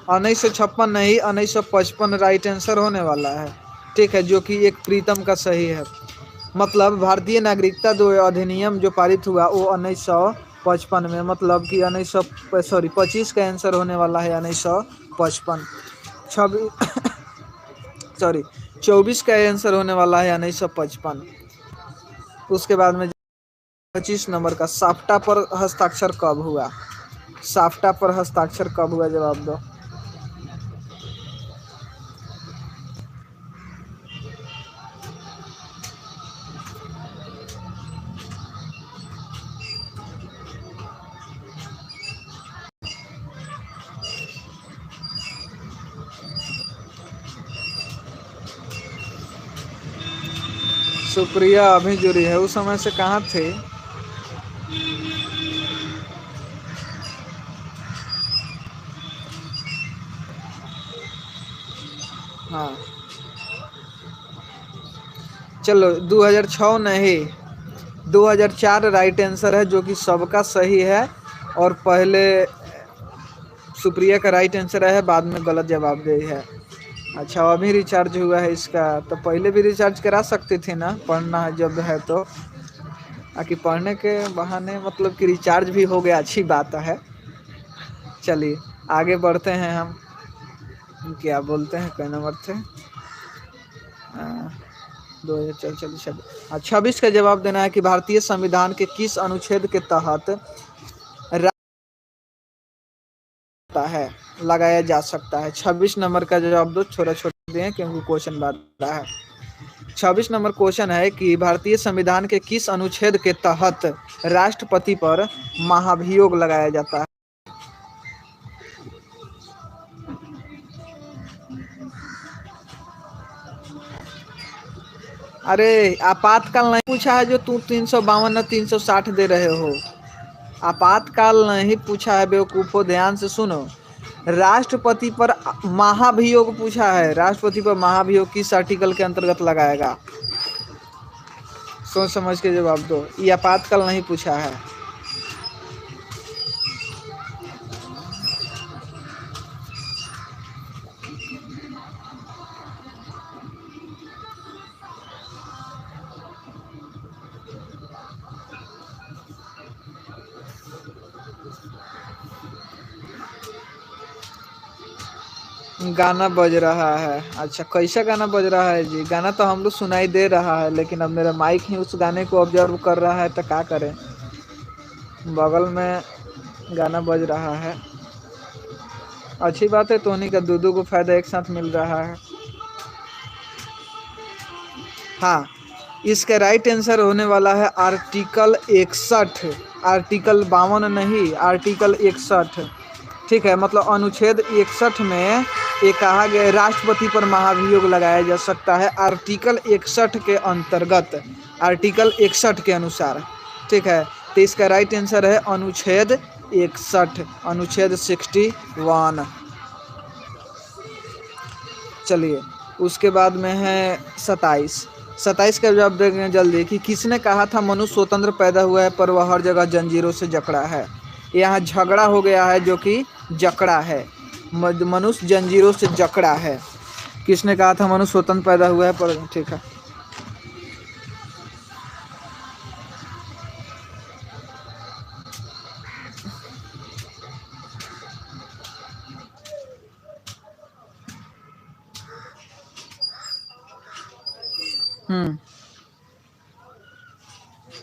1956 नहीं, 1955 राइट आंसर होने वाला है। ठीक है, जो कि एक प्रीतम का सही है। मतलब भारतीय नागरिकता जो अधिनियम जो पारित हुआ वो 1955 में, मतलब कि 25 का आंसर होने वाला है 1955। 24 का आंसर होने वाला है 1955। उसके बाद में 25 नंबर का, साप्टा पर हस्ताक्षर कब हुआ? साफ्टा पर हस्ताक्षर कब हुआ, जवाब दो। सुप्रिया अभी जुड़ी है, उस समय से कहाँ थे? हाँ चलो 2006 नहीं, 2004 राइट आंसर है, जो कि सबका सही है। और पहले सुप्रिया का राइट आंसर है, बाद में गलत जवाब दे है। अच्छा अभी रिचार्ज हुआ है इसका, तो पहले भी रिचार्ज करा सकती थी ना, पढ़ना जब है तो। आकि पढ़ने के बहाने मतलब कि रिचार्ज भी हो गया, अच्छी बात है। चलिए आगे बढ़ते हैं हम। क्या बोलते हैं, कई नंबर थे? 26 का जवाब देना है कि भारतीय संविधान के किस अनुच्छेद के तहत है लगाया जा सकता है। 26 नंबर का जवाब दो, छोटा छोटा दें क्योंकि क्वेश्चन बात रहा है। 26 नंबर क्वेश्चन है कि भारतीय संविधान के किस अनुच्छेद के तहत राष्ट्रपति पर महाभियोग लगाया जाता है। अरे आपातकाल नहीं पूछा है, जो तू 352 और 360 दे रहे हो। आपातकाल नहीं पूछा है बेवकूफो, ध्यान से सुनो। राष्ट्रपति पर महाभियोग पूछा है। राष्ट्रपति पर महाभियोग किस आर्टिकल के अंतर्गत लगाएगा? सोच समझ के जवाब दो, ये आपातकाल नहीं पूछा है। गाना बज रहा है। अच्छा कैसा गाना बज रहा है जी? गाना तो हम लोग सुनाई दे रहा है, लेकिन अब मेरा माइक ही उस गाने को ऑब्जर्व कर रहा है, तो क्या करें। बगल में गाना बज रहा है, अच्छी बात है। टोनी का दूधू को फायदा एक साथ मिल रहा है। हाँ इसका राइट आंसर होने वाला है आर्टिकल 61। आर्टिकल 52 नहीं, आर्टिकल 61। ठीक है, मतलब अनुच्छेद 61 में ये कहा गया राष्ट्रपति पर महाभियोग लगाया जा सकता है आर्टिकल 61 के अंतर्गत, आर्टिकल 61 के अनुसार। ठीक है, तो इसका राइट आंसर है अनुच्छेद 61, अनुच्छेद 61। चलिए उसके बाद में है 27 का जवाब देंगे जल्दी कि किसने कहा था मनुष्य स्वतंत्र पैदा हुआ है पर वह हर जगह जंजीरों से जकड़ा है। यहाँ झगड़ा हो गया है, जो कि जकड़ा है। मनुष्य जंजीरों से जकड़ा है। किसने कहा था मनुष्य स्वतंत्र पैदा हुआ है पर? ठीक है,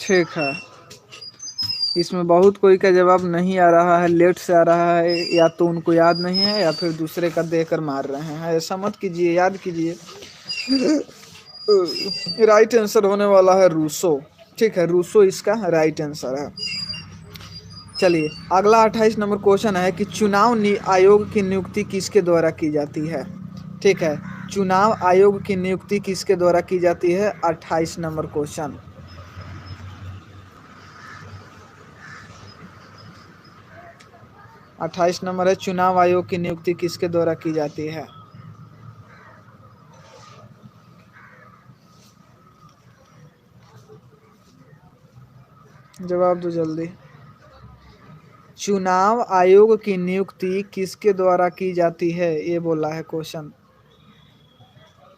ठीक है। इसमें बहुत कोई का जवाब नहीं आ रहा है, लेट से आ रहा है, या तो उनको याद नहीं है या फिर दूसरे का देकर मार रहे हैं। ऐसा मत कीजिए, याद कीजिए। राइट आंसर होने वाला है रूसो। ठीक है, रूसो इसका राइट आंसर है। चलिए अगला 28 नंबर क्वेश्चन है कि चुनाव आयोग की नियुक्ति किसके द्वारा की जाती है। ठीक है, चुनाव आयोग की नियुक्ति किसके द्वारा की जाती है? 28 नंबर क्वेश्चन। 28 नंबर है, चुनाव आयोग की नियुक्ति किसके द्वारा की जाती है? जवाब दो जल्दी। चुनाव आयोग की नियुक्ति किसके द्वारा की जाती है, ये बोला है क्वेश्चन।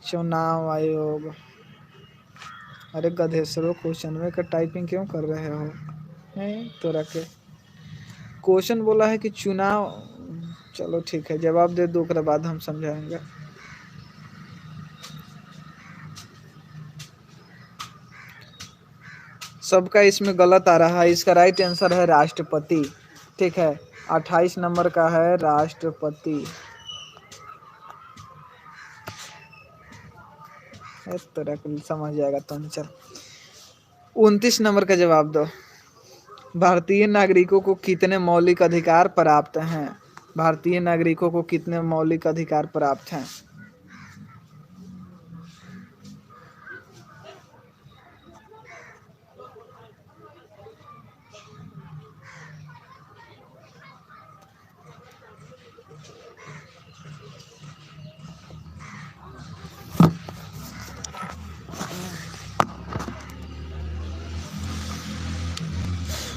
चुनाव आयोग। अरे गधेसरो, क्वेश्चन में का टाइपिंग क्यों कर रहे हो? तोरा के क्वेश्चन बोला है कि चुनाव। चलो ठीक है, जवाब दे दो, उसके बाद हम समझाएंगे। सबका इसमें गलत आ रहा है। इसका राइट आंसर है राष्ट्रपति। ठीक है। 28 नंबर का है राष्ट्रपति। इस तरह को समझ जाएगा तुम। चल 29 नंबर का जवाब दो। भारतीय नागरिकों को कितने मौलिक अधिकार प्राप्त हैं? भारतीय नागरिकों को कितने मौलिक अधिकार प्राप्त हैं?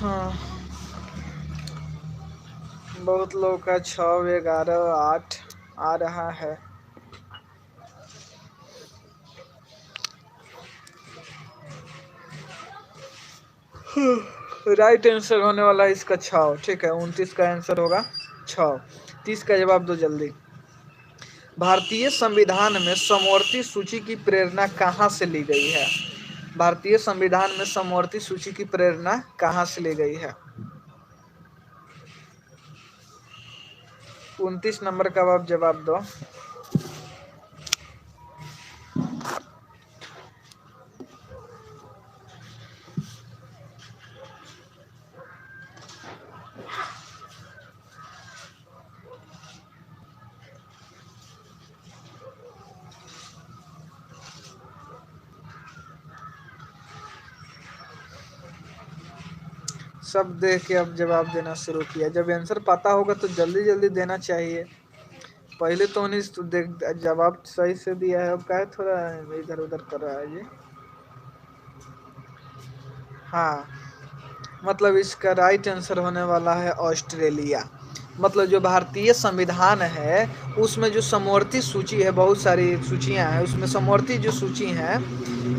हाँ, बहुत लोग का 6, 11, 8 आ रहा है। राइट आंसर होने वाला है इसका 6। ठीक है, 29 का आंसर होगा 6। 30 का जवाब दो जल्दी। भारतीय संविधान में समवर्ती सूची की प्रेरणा कहाँ से ली गई है? भारतीय संविधान में समवर्ती सूची की प्रेरणा कहाँ से ली गई है? 29 नंबर का आप जवाब दो। सब देख के अब जवाब देना शुरू किया। जब आंसर पता होगा तो जल्दी जल्दी देना चाहिए। पहले तो उन्हें देख जवाब सही से दिया है, अब क्या है थोड़ा इधर उधर कर रहा है ये। हाँ, मतलब इसका राइट आंसर होने वाला है ऑस्ट्रेलिया। मतलब जो भारतीय संविधान है उसमें जो समवर्ती सूची है, बहुत सारी सूचियां हैं उसमें, समवर्ती जो सूची है,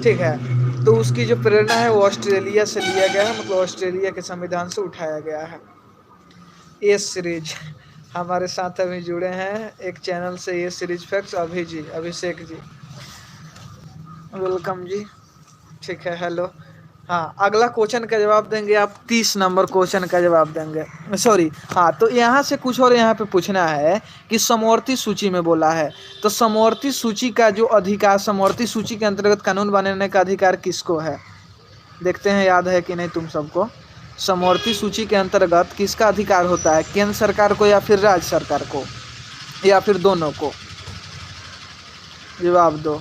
ठीक है, तो उसकी जो प्रेरणा है वो ऑस्ट्रेलिया से लिया गया है। मतलब ऑस्ट्रेलिया के संविधान से उठाया गया है। ये सीरीज हमारे साथ अभी जुड़े हैं एक चैनल से, ये series facts, Abhishek ji, welcome जी। ठीक है, हेलो। हाँ, अगला क्वेश्चन का जवाब देंगे आप। 30 नंबर क्वेश्चन का जवाब देंगे, सॉरी। हाँ, तो यहाँ से कुछ और यहाँ पे पूछना है कि समवर्ती सूची में बोला है, तो समवर्ती सूची का जो अधिकार, समवर्ती सूची के अंतर्गत कानून बनाने का अधिकार किसको है? देखते हैं याद है कि नहीं तुम सबको। समवर्ती सूची के अंतर्गत किसका अधिकार होता है? केंद्र सरकार को या फिर राज्य सरकार को या फिर दोनों को? जवाब दो।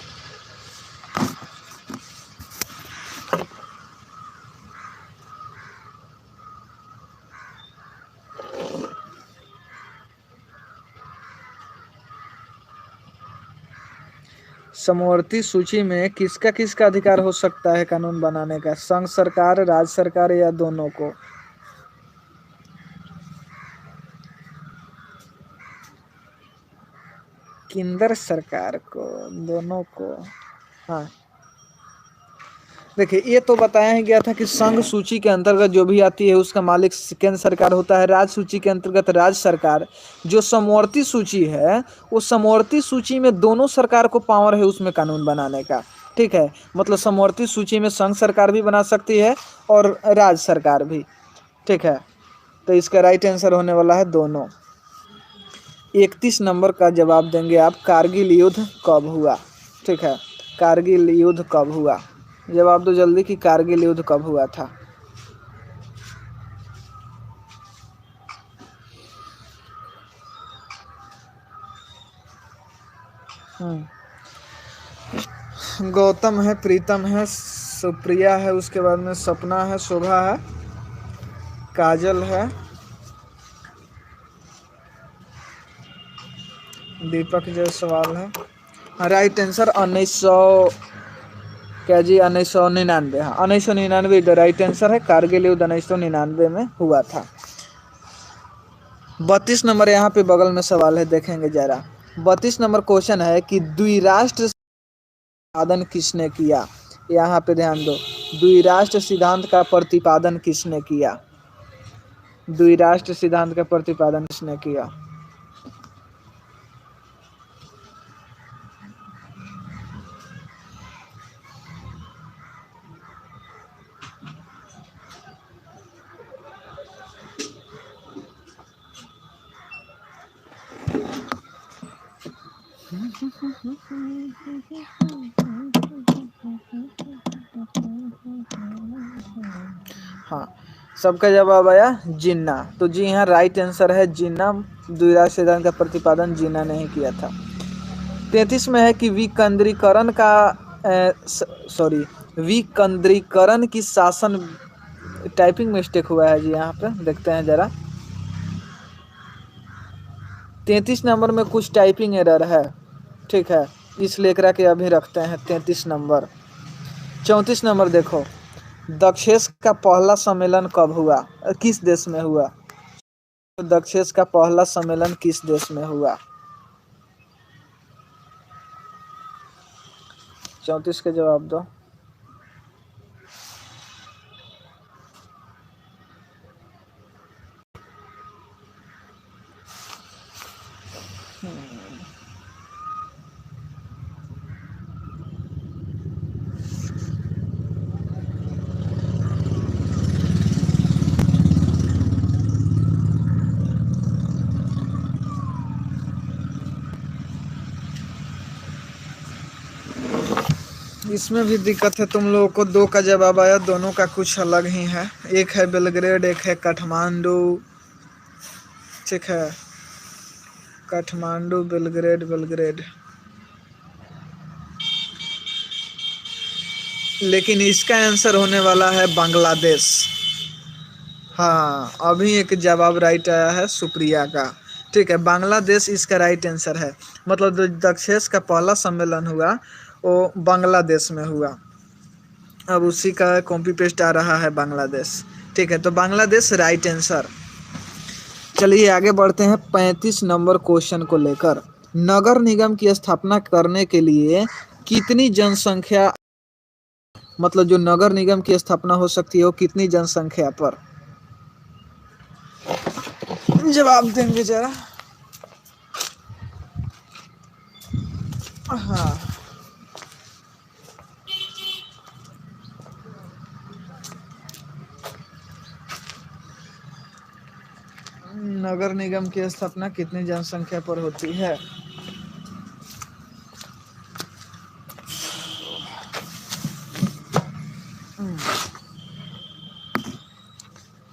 समवर्ती सूची में किसका किसका अधिकार हो सकता है कानून बनाने का? संघ सरकार, राज्य सरकार या दोनों को? केंद्र सरकार को, दोनों को। हाँ, देखिए ये तो बताया ही गया था कि संघ सूची के अंतर्गत जो भी आती है उसका मालिक केंद्र सरकार होता है। राज्य सूची के अंतर्गत राज्य सरकार। जो समवर्ती सूची है वो समवर्ती सूची में दोनों सरकार को पावर है उसमें कानून बनाने का। ठीक है, मतलब समवर्ती सूची में संघ सरकार भी बना सकती है और राज्य सरकार भी। ठीक है, तो इसका राइट आंसर होने वाला है दोनों। 31 नंबर का जवाब देंगे आप। कारगिल युद्ध कब हुआ? ठीक है, कारगिल युद्ध कब हुआ? जवाब दो जल्दी कि कारगिल युद्ध कब हुआ था। गौतम है, प्रीतम है, सुप्रिया है, उसके बाद में सपना है, शोभा है, काजल है, दीपक जायसवाल है। राइट आंसर 1900 क्या जी? 1999। हाँ, 1999 द राइट आंसर है। कारगिल युद्ध 1999 में हुआ था। 32 नंबर यहाँ पे बगल में सवाल है, देखेंगे जरा। 32 नंबर क्वेश्चन है कि द्विराष्ट्र प्रतिपादन किसने किया? यहाँ पे ध्यान दो, द्विराष्ट्र सिद्धांत का प्रतिपादन किसने किया? द्विराष्ट्र सिद्धांत का प्रतिपादन किसने किया? हाँ, सबका जवाब आया जिन्ना। तो जी हाँ, राइट आंसर है जिन्ना। द्विराज सिद्धांत का प्रतिपादन जिन्ना ने ही किया था। 33 में है कि विकेंद्रीकरण का सॉरी विकेंद्रीकरण की शासन, टाइपिंग मिस्टेक हुआ है जी, यहाँ पे देखते हैं जरा। 33 नंबर में कुछ टाइपिंग एरर है, ठीक है, इसलिए करा के अभी रखते हैं 33 नंबर। 34 नंबर देखो, दक्षेस का पहला सम्मेलन कब हुआ, किस देश में हुआ? तो दक्षेस का पहला सम्मेलन किस देश में हुआ? 34 के जवाब दो। इसमें भी दिक्कत है तुम लोगों को, दो का जवाब आया, दोनों का कुछ अलग ही है। एक है बेलग्रेड, एक है काठमांडू, ठीक है, काठमांडू, बेलग्रेड, बेलग्रेड। लेकिन इसका आंसर होने वाला है बांग्लादेश। हाँ, अभी एक जवाब राइट आया है सुप्रिया का, ठीक है, बांग्लादेश इसका राइट आंसर है। मतलब जो दक्षेस का पहला सम्मेलन हुआ वो बांग्लादेश में हुआ। अब उसी का कॉपी पेस्ट आ रहा है बांग्लादेश, ठीक है, तो बांग्लादेश राइट आंसर। चलिए आगे बढ़ते हैं 35 नंबर क्वेश्चन को लेकर। नगर निगम की स्थापना करने के लिए कितनी जनसंख्या, मतलब जो नगर निगम की स्थापना हो सकती है वो कितनी जनसंख्या पर? जवाब देंगे जरा। हाँ, नगर निगम की स्थापना कितनी जनसंख्या पर होती है?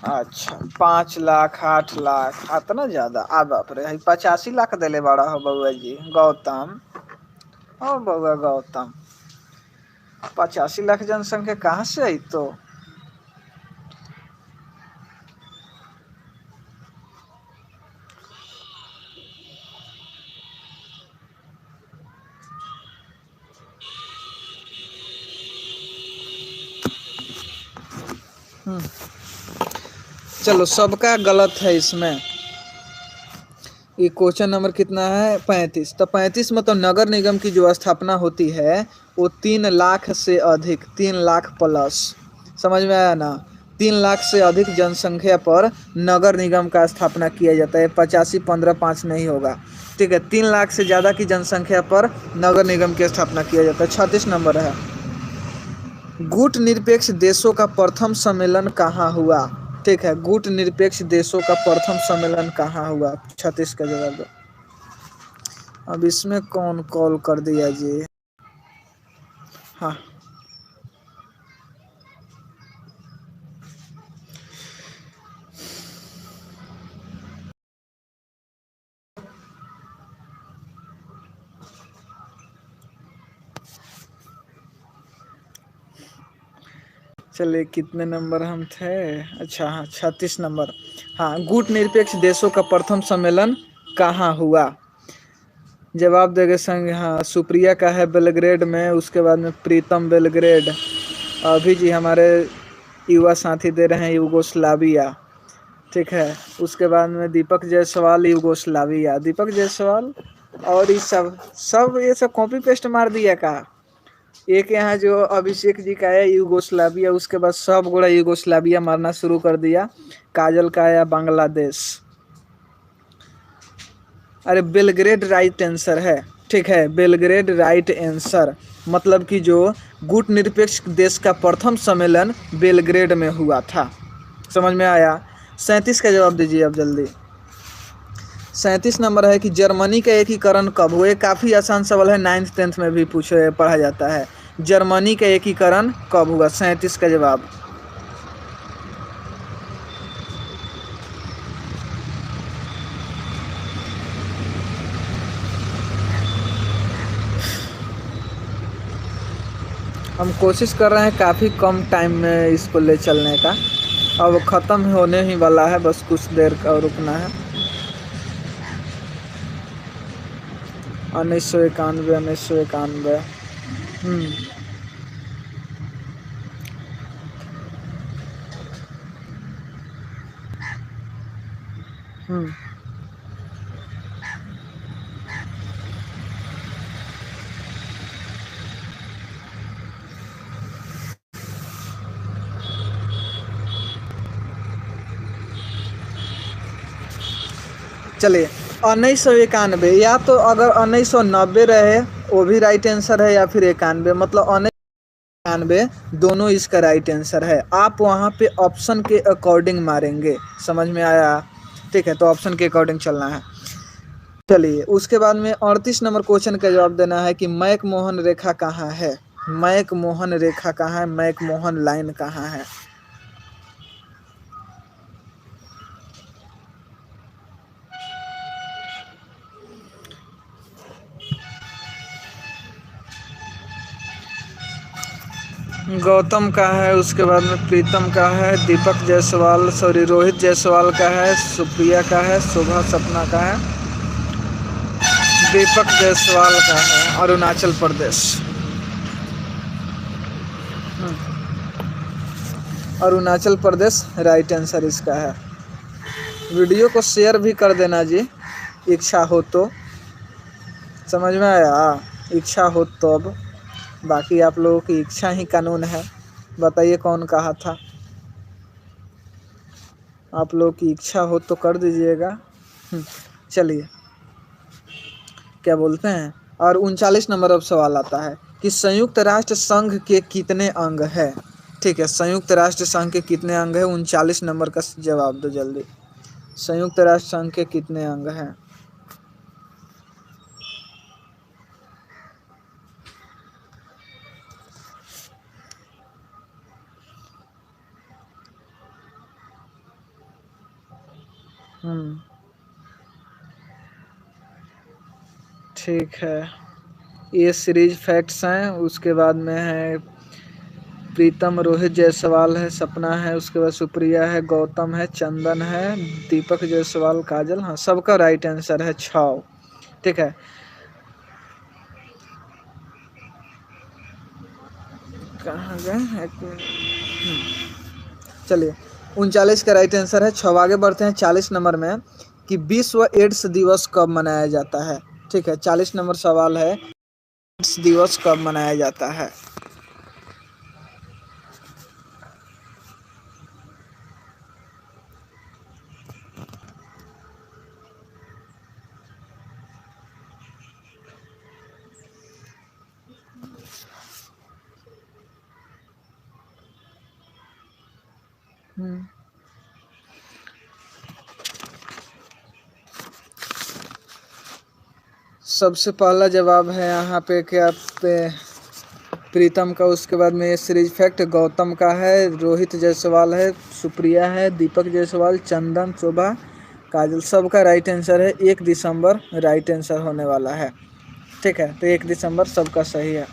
अच्छा, 5 लाख, 8 लाख, इतना ज्यादा? आ बाप रे, 85 लाख दिले बड़ा हो बउआ जी गौतम। ओ बउआ गौतम, 85 लाख जनसंख्या कहाँ से आई? तो चलो, सबका गलत है इसमें। ये क्वेश्चन नंबर कितना है? 35। तो 35 में तो नगर निगम की जो स्थापना होती है वो 3 लाख से अधिक, 3 लाख प्लस, समझ में आया ना? 3 लाख से अधिक जनसंख्या पर नगर निगम का स्थापना किया जाता है। 85, 15, 5 नहीं होगा, ठीक है। 3 लाख से ज़्यादा की जनसंख्या पर नगर निगम की स्थापना किया जाता है। 36 नंबर है, गुट निरपेक्ष देशों का प्रथम सम्मेलन कहाँ हुआ? ठीक है, गुट निरपेक्ष देशों का प्रथम सम्मेलन कहाँ हुआ? 36 का जवाब दो। अब इसमें कौन कॉल कर दिया जी? हाँ, चलिए कितने नंबर हम थे? अच्छा हाँ, 36 नंबर। हाँ, गुट निरपेक्ष देशों का प्रथम सम्मेलन कहाँ हुआ? जवाब देंगे संग, हाँ, सुप्रिया का है बेलग्रेड में, उसके बाद में प्रीतम बेलग्रेड, अभी जी हमारे युवा साथी दे रहे हैं यूगोस्लाविया, ठीक है, उसके बाद में दीपक जायसवाल यूगोस्लाविया, दीपक जायसवाल, और ये सब कॉपी पेस्ट मार दिया का। एक यहाँ जो अभिषेक जी का है यूगोस्लाविया, उसके बाद सब गोड़ा यूगोस्लाविया मारना शुरू कर दिया। काजल का आया बांग्लादेश। अरे बेलग्रेड राइट आंसर है, ठीक है, बेलग्रेड राइट आंसर। मतलब कि जो गुट निरपेक्ष देश का प्रथम सम्मेलन बेलग्रेड में हुआ था, समझ में आया? 37 का जवाब दीजिए अब जल्दी। 37 नंबर है कि जर्मनी का एकीकरण कब हुआ। ये काफ़ी आसान सवाल है, 9th-10th में भी पूछे पढ़ा जाता है। जर्मनी का एकीकरण कब हुआ, 37 का जवाब। हम कोशिश कर रहे हैं काफ़ी कम टाइम में इसको ले चलने का। अब ख़त्म होने ही वाला है, बस कुछ देर का रुकना है। 1991, 1991। हम्म। चलिए 1991, या तो अगर 1990 रहे वो भी राइट आंसर है, या फिर 91, मतलब 1991 दोनों इसका राइट आंसर है। आप वहाँ पे ऑप्शन के अकॉर्डिंग मारेंगे, समझ में आया? ठीक है, तो ऑप्शन के अकॉर्डिंग चलना है। चलिए उसके बाद में 38 नंबर क्वेश्चन का जवाब देना है कि मैक मोहन रेखा कहाँ है। मैक मोहन रेखा कहाँ है, मैक मोहन लाइन कहाँ है? गौतम का है, उसके बाद में प्रीतम का है, दीपक जायसवाल सॉरी रोहित जायसवाल का है, सुप्रिया का है, शोभा सपना का है, दीपक जायसवाल का है, अरुणाचल प्रदेश। अरुणाचल प्रदेश राइट आंसर इसका है। वीडियो को शेयर भी कर देना जी, इच्छा हो तो। समझ में आया? इच्छा हो तो। अब बाकी आप लोगों की इच्छा ही कानून है। बताइए कौन कहा था? आप लोगों की इच्छा हो तो कर दीजिएगा। चलिए क्या बोलते हैं। और 39 नंबर अब सवाल आता है कि संयुक्त राष्ट्र संघ के कितने अंग है। ठीक है, संयुक्त राष्ट्र संघ के कितने अंग है, 39 नंबर का जवाब दो जल्दी। संयुक्त राष्ट्र संघ के कितने अंग हैं? ठीक है, ये सीरीज फैक्ट्स हैं। उसके बाद में है प्रीतम, रोहित जायसवाल है, सपना है, उसके बाद सुप्रिया है, गौतम है, चंदन है, दीपक जायसवाल, काजल। हाँ, सबका राइट आंसर है 6। ठीक है, कहाँ गए, एक मिनट। चलिए 39 का राइट आंसर है 6। आगे बढ़ते हैं 40 नंबर में कि विश्व एड्स दिवस कब मनाया जाता है। ठीक है, 40 नंबर सवाल है, एड्स दिवस कब मनाया जाता है? सबसे पहला जवाब है यहाँ पे क्या पे प्रीतम का। उसके बाद में ये सीरीज फैक्ट गौतम का है, रोहित जायसवाल है, सुप्रिया है, दीपक जायसवाल, चंदन, शोभा, काजल। सबका राइट आंसर है 1 दिसंबर राइट आंसर होने वाला है। ठीक है, तो 1 दिसंबर सबका सही है।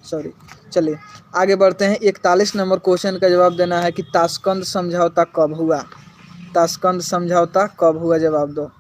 सॉरी, चलिए आगे बढ़ते हैं। 41 नंबर क्वेश्चन का जवाब देना है कि ताशकंद समझौता कब हुआ। ताशकंद समझौता कब हुआ, जवाब दो।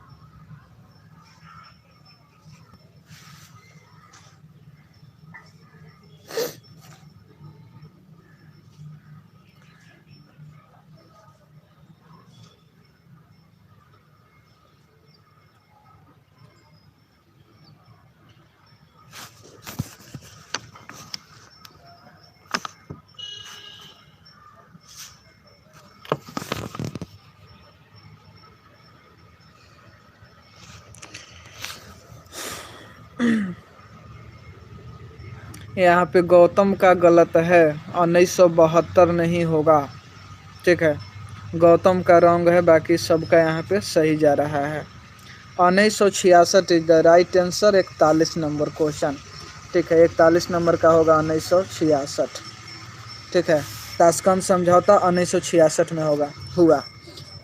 यहाँ पे गौतम का गलत है, 1972 नहीं होगा। ठीक है, गौतम का रॉन्ग है, बाकी सबका यहाँ पे सही जा रहा है। 1966 is the right answer. 41 number question, ठीक है, 41 नंबर का होगा 1966। ठीक है, ताशकंद समझौता 1966 में हुआ।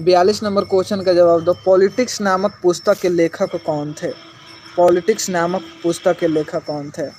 42 नंबर क्वेश्चन का जवाब दो। पॉलिटिक्स नामक पुस्तक के लेखक कौन थे? पॉलिटिक्स नामक पुस्तक के लेखक कौन थे?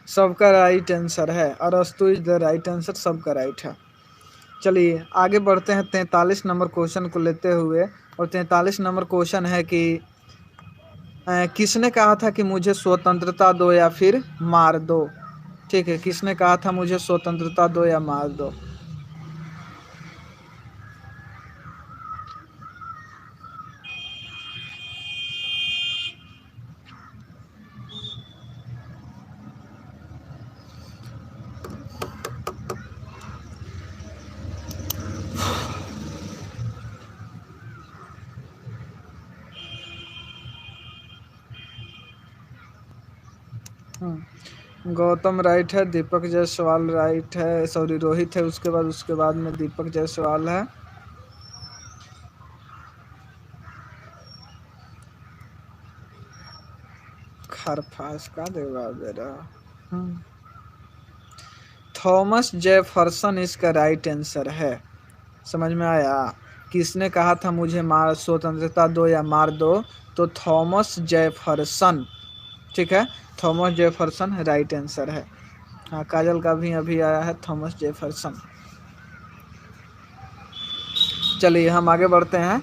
सबका राइट आंसर है। अरस्तु इज द राइट आंसर, सबका राइट है। चलिए आगे बढ़ते हैं 43 नंबर क्वेश्चन को लेते हुए। और 43 नंबर क्वेश्चन है कि किसने कहा था कि मुझे स्वतंत्रता दो या फिर मार दो? ठीक है, किसने कहा था मुझे स्वतंत्रता दो या मार दो? गौतम राइट है, दीपक जायसवाल राइट है, सॉरी रोहित है, उसके बाद में दीपक जायसवाल है। खरफास का जवाब दे रहा। थॉमस जेफरसन इसका राइट आंसर है। समझ में आया? किसने कहा था मुझे स्वतंत्रता दो या मार दो? तो थॉमस जेफरसन। ठीक है, थॉमस जेफरसन राइट आंसर है। हाँ, काजल का भी अभी आया है थॉमस जेफरसन। चलिए हम आगे बढ़ते हैं।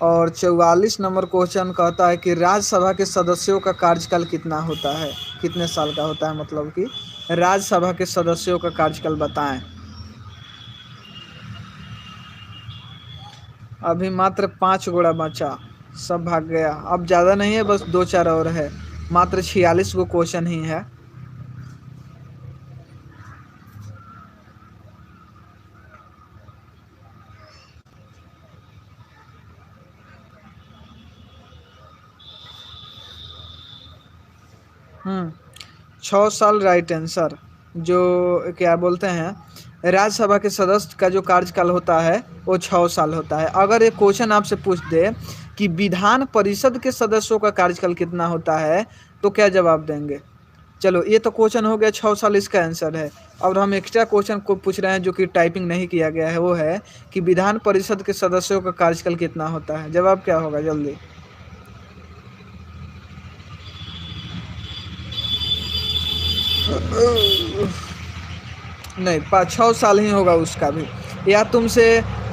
और 44 नंबर क्वेश्चन कहता है कि राज्यसभा के सदस्यों का कार्यकाल कितना होता है? कितने साल का होता है, मतलब कि राज्यसभा के सदस्यों का कार्यकाल बताएं। अभी मात्र 5 गोड़ा बचा, सब भाग गया। अब ज़्यादा नहीं है, बस 2-4 और है। मात्र 46 गो क्वेश्चन ही है। हम्म 6 साल राइट आंसर। जो क्या बोलते हैं, राज्यसभा के सदस्य का जो कार्यकाल होता है वो 6 साल होता है। अगर एक क्वेश्चन आपसे पूछ दे कि विधान परिषद के सदस्यों का कार्यकाल कितना होता है, तो क्या जवाब देंगे? चलो ये तो क्वेश्चन हो गया, 6 साल इसका आंसर है। और हम एक्स्ट्रा क्वेश्चन को पूछ रहे हैं जो कि टाइपिंग नहीं किया गया है, वो है कि विधान परिषद के सदस्यों का कार्यकाल कितना होता है? जवाब क्या होगा जल्दी? नहीं, 6 साल ही होगा उसका भी। या तुमसे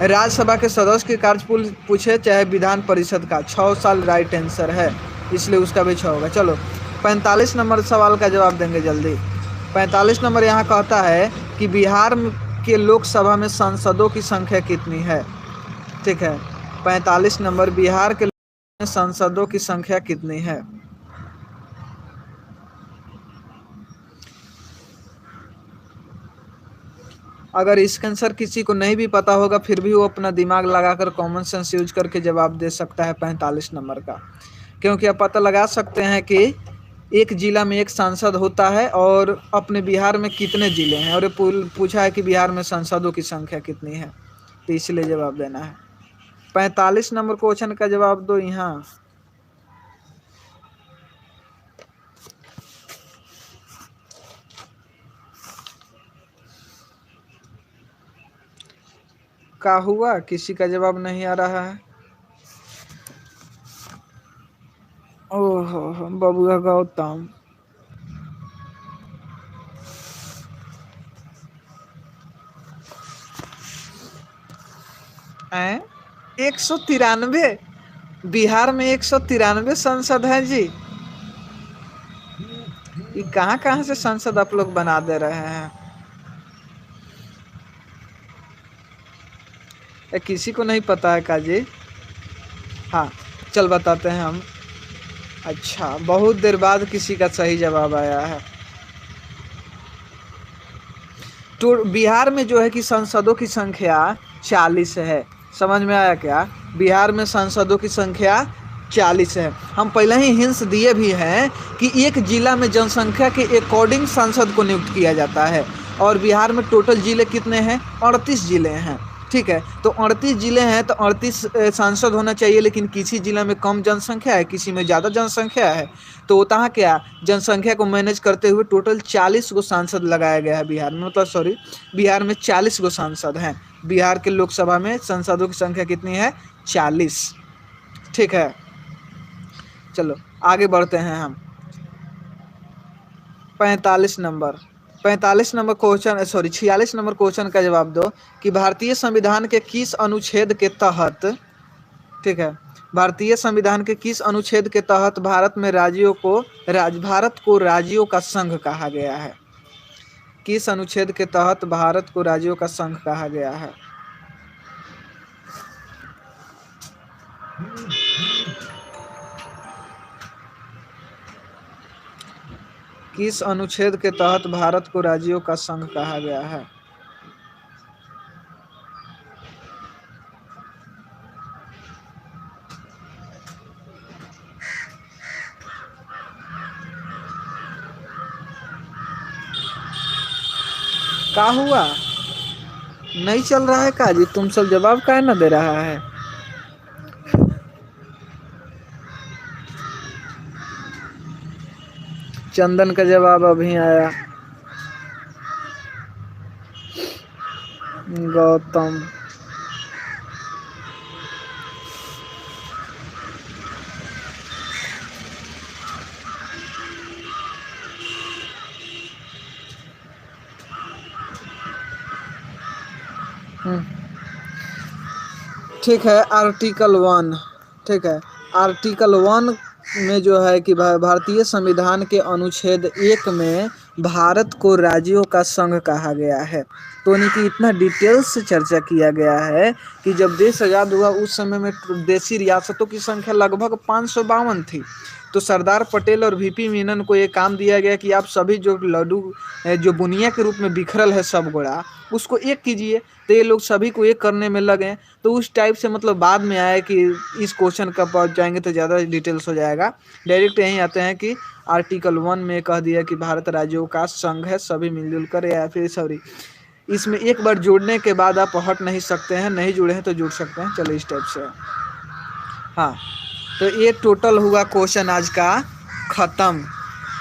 राज्यसभा के सदस्य के कार्य पूछे चाहे विधान परिषद का, 6 साल राइट आंसर है, इसलिए उसका भी 6 होगा। चलो 45 नंबर सवाल का जवाब देंगे जल्दी। 45 नंबर यहाँ कहता है कि बिहार के लोकसभा में सांसदों की संख्या कितनी है? ठीक है, 45 नंबर, बिहार के सांसदों की संख्या कितनी है? अगर इसका आंसर किसी को नहीं भी पता होगा, फिर भी वो अपना दिमाग लगाकर कॉमन सेंस यूज करके जवाब दे सकता है 45 नंबर का। क्योंकि आप पता लगा सकते हैं कि एक जिला में एक सांसद होता है और अपने बिहार में कितने जिले हैं, और ये पूछा है कि बिहार में सांसदों की संख्या कितनी है, तो इसलिए जवाब देना है। 45 नंबर क्वेश्चन का जवाब दो यहाँ। क्या हुआ, किसी का जवाब नहीं आ रहा है? ओहो, बबुआ गौतम। हैं? 193? बिहार में 193 सांसद हैं जी। ये कहाँ कहाँ से सांसद आप लोग बना दे रहे हैं? किसी को नहीं पता है काजी। हाँ चल बताते हैं हम। अच्छा, बहुत देर बाद किसी का सही जवाब आया है। तो बिहार में जो है कि सांसदों की संख्या 40 है। समझ में आया क्या? बिहार में सांसदों की संख्या 40 है। हम पहले ही हिंस दिए भी हैं कि एक जिला में जनसंख्या के अकॉर्डिंग सांसद को नियुक्त किया जाता है। और बिहार में टोटल जिले कितने हैं? 38 जिले हैं। ठीक है, तो 38 जिले हैं तो 38 सांसद होना चाहिए, लेकिन किसी जिला में कम जनसंख्या है, किसी में ज़्यादा जनसंख्या है। तो होता है क्या, जनसंख्या को मैनेज करते हुए टोटल 40 गो सांसद लगाया गया है बिहार में, मतलब सॉरी, बिहार में 40 गो सांसद हैं। बिहार के लोकसभा में सांसदों की संख्या कितनी है? 40। ठीक है, चलो आगे बढ़ते हैं हम। 45 number question, sorry 46 number question का जवाब दो कि भारतीय संविधान के किस अनुच्छेद के तहत, ठीक है, भारतीय संविधान के किस अनुच्छेद के तहत भारत को राज्यों का संघ कहा गया है? किस अनुच्छेद के तहत भारत को राज्यों का संघ कहा गया है? किस अनुच्छेद के तहत भारत को राज्यों का संघ कहा गया है? क्या हुआ? नहीं चल रहा है काजी? तुम सब जवाब काहे ना दे रहा है? चंदन का जवाब अभी आया। गौतम, ठीक है, आर्टिकल 1, ठीक है, आर्टिकल 1 में जो है कि भारतीय संविधान के अनुच्छेद 1 में भारत को राज्यों का संघ कहा गया है। तो यानी कि इतना डिटेल्स से चर्चा किया गया है कि जब देश आज़ाद हुआ उस समय में देशी रियासतों की संख्या लगभग 552 थी। तो सरदार पटेल और वीपी मेनन को ये काम दिया गया कि आप सभी जो लड्डू जो बुनिया के रूप में बिखरल है सब गोड़ा, उसको एक कीजिए। तो ये लोग सभी को एक करने में लगे। तो उस टाइप से मतलब बाद में आया कि इस क्वेश्चन का पहुँच जाएंगे तो ज़्यादा डिटेल्स हो जाएगा। डायरेक्ट यहीं आते हैं कि आर्टिकल 1 में कह दिया कि भारत राज्यों का संघ है, सभी मिलजुल कर, या फिर सॉरी, इसमें एक बार जुड़ने के बाद आप हट नहीं सकते हैं, नहीं जुड़े हैं तो जुड़ सकते हैं। चलो इस टाइप से। हाँ, तो ये टोटल हुआ क्वेश्चन आज का ख़त्म।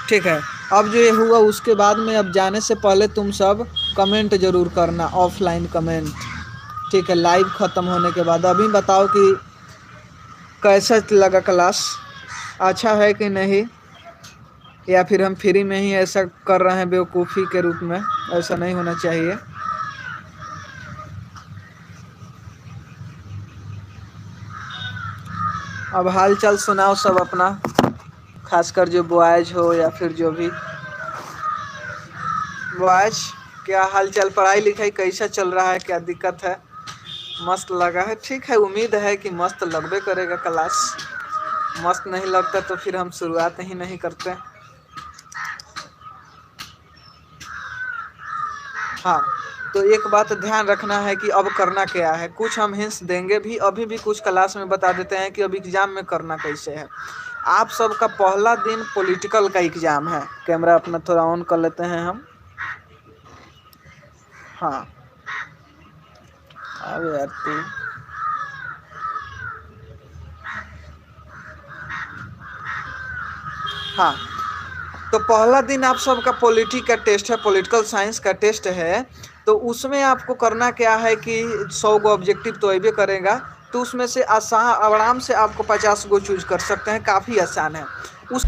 ठीक है, अब जो ये हुआ उसके बाद में अब जाने से पहले तुम सब कमेंट ज़रूर करना, ऑफलाइन कमेंट। ठीक है, लाइव ख़त्म होने के बाद अभी बताओ कि कैसा लगा क्लास, अच्छा है कि नहीं, या फिर हम फ्री में ही ऐसा कर रहे हैं बेवकूफ़ी के रूप में। ऐसा नहीं होना चाहिए। अब हाल चाल सुनाओ सब अपना, खासकर जो बॉयज हो या फिर जो भी बॉयज, क्या हाल चाल, पढ़ाई लिखाई कैसा चल रहा है, क्या दिक्कत है? मस्त लगा है? ठीक है, उम्मीद है कि मस्त लगबे करेगा क्लास। मस्त नहीं लगता तो फिर हम शुरुआत ही नहीं करते। हाँ, तो एक बात ध्यान रखना है कि अब करना क्या है। कुछ हम हिंट्स देंगे भी, अभी भी कुछ क्लास में बता देते हैं कि अब एग्ज़ाम में करना कैसे है। आप सबका पहला दिन पॉलिटिकल का एग्ज़ाम है। कैमरा अपना थोड़ा ऑन कर लेते हैं हम। हाँ, अब यार तू हाँ, तो पहला दिन आप सबका पॉलिटी का टेस्ट है, पॉलिटिकल साइंस का टेस्ट है। तो उसमें आपको करना क्या है कि 100 गो ऑब्जेक्टिव तो अबे करेगा, तो उसमें से आराम से आपको 50 गो चूज कर सकते हैं, काफ़ी आसान है। उस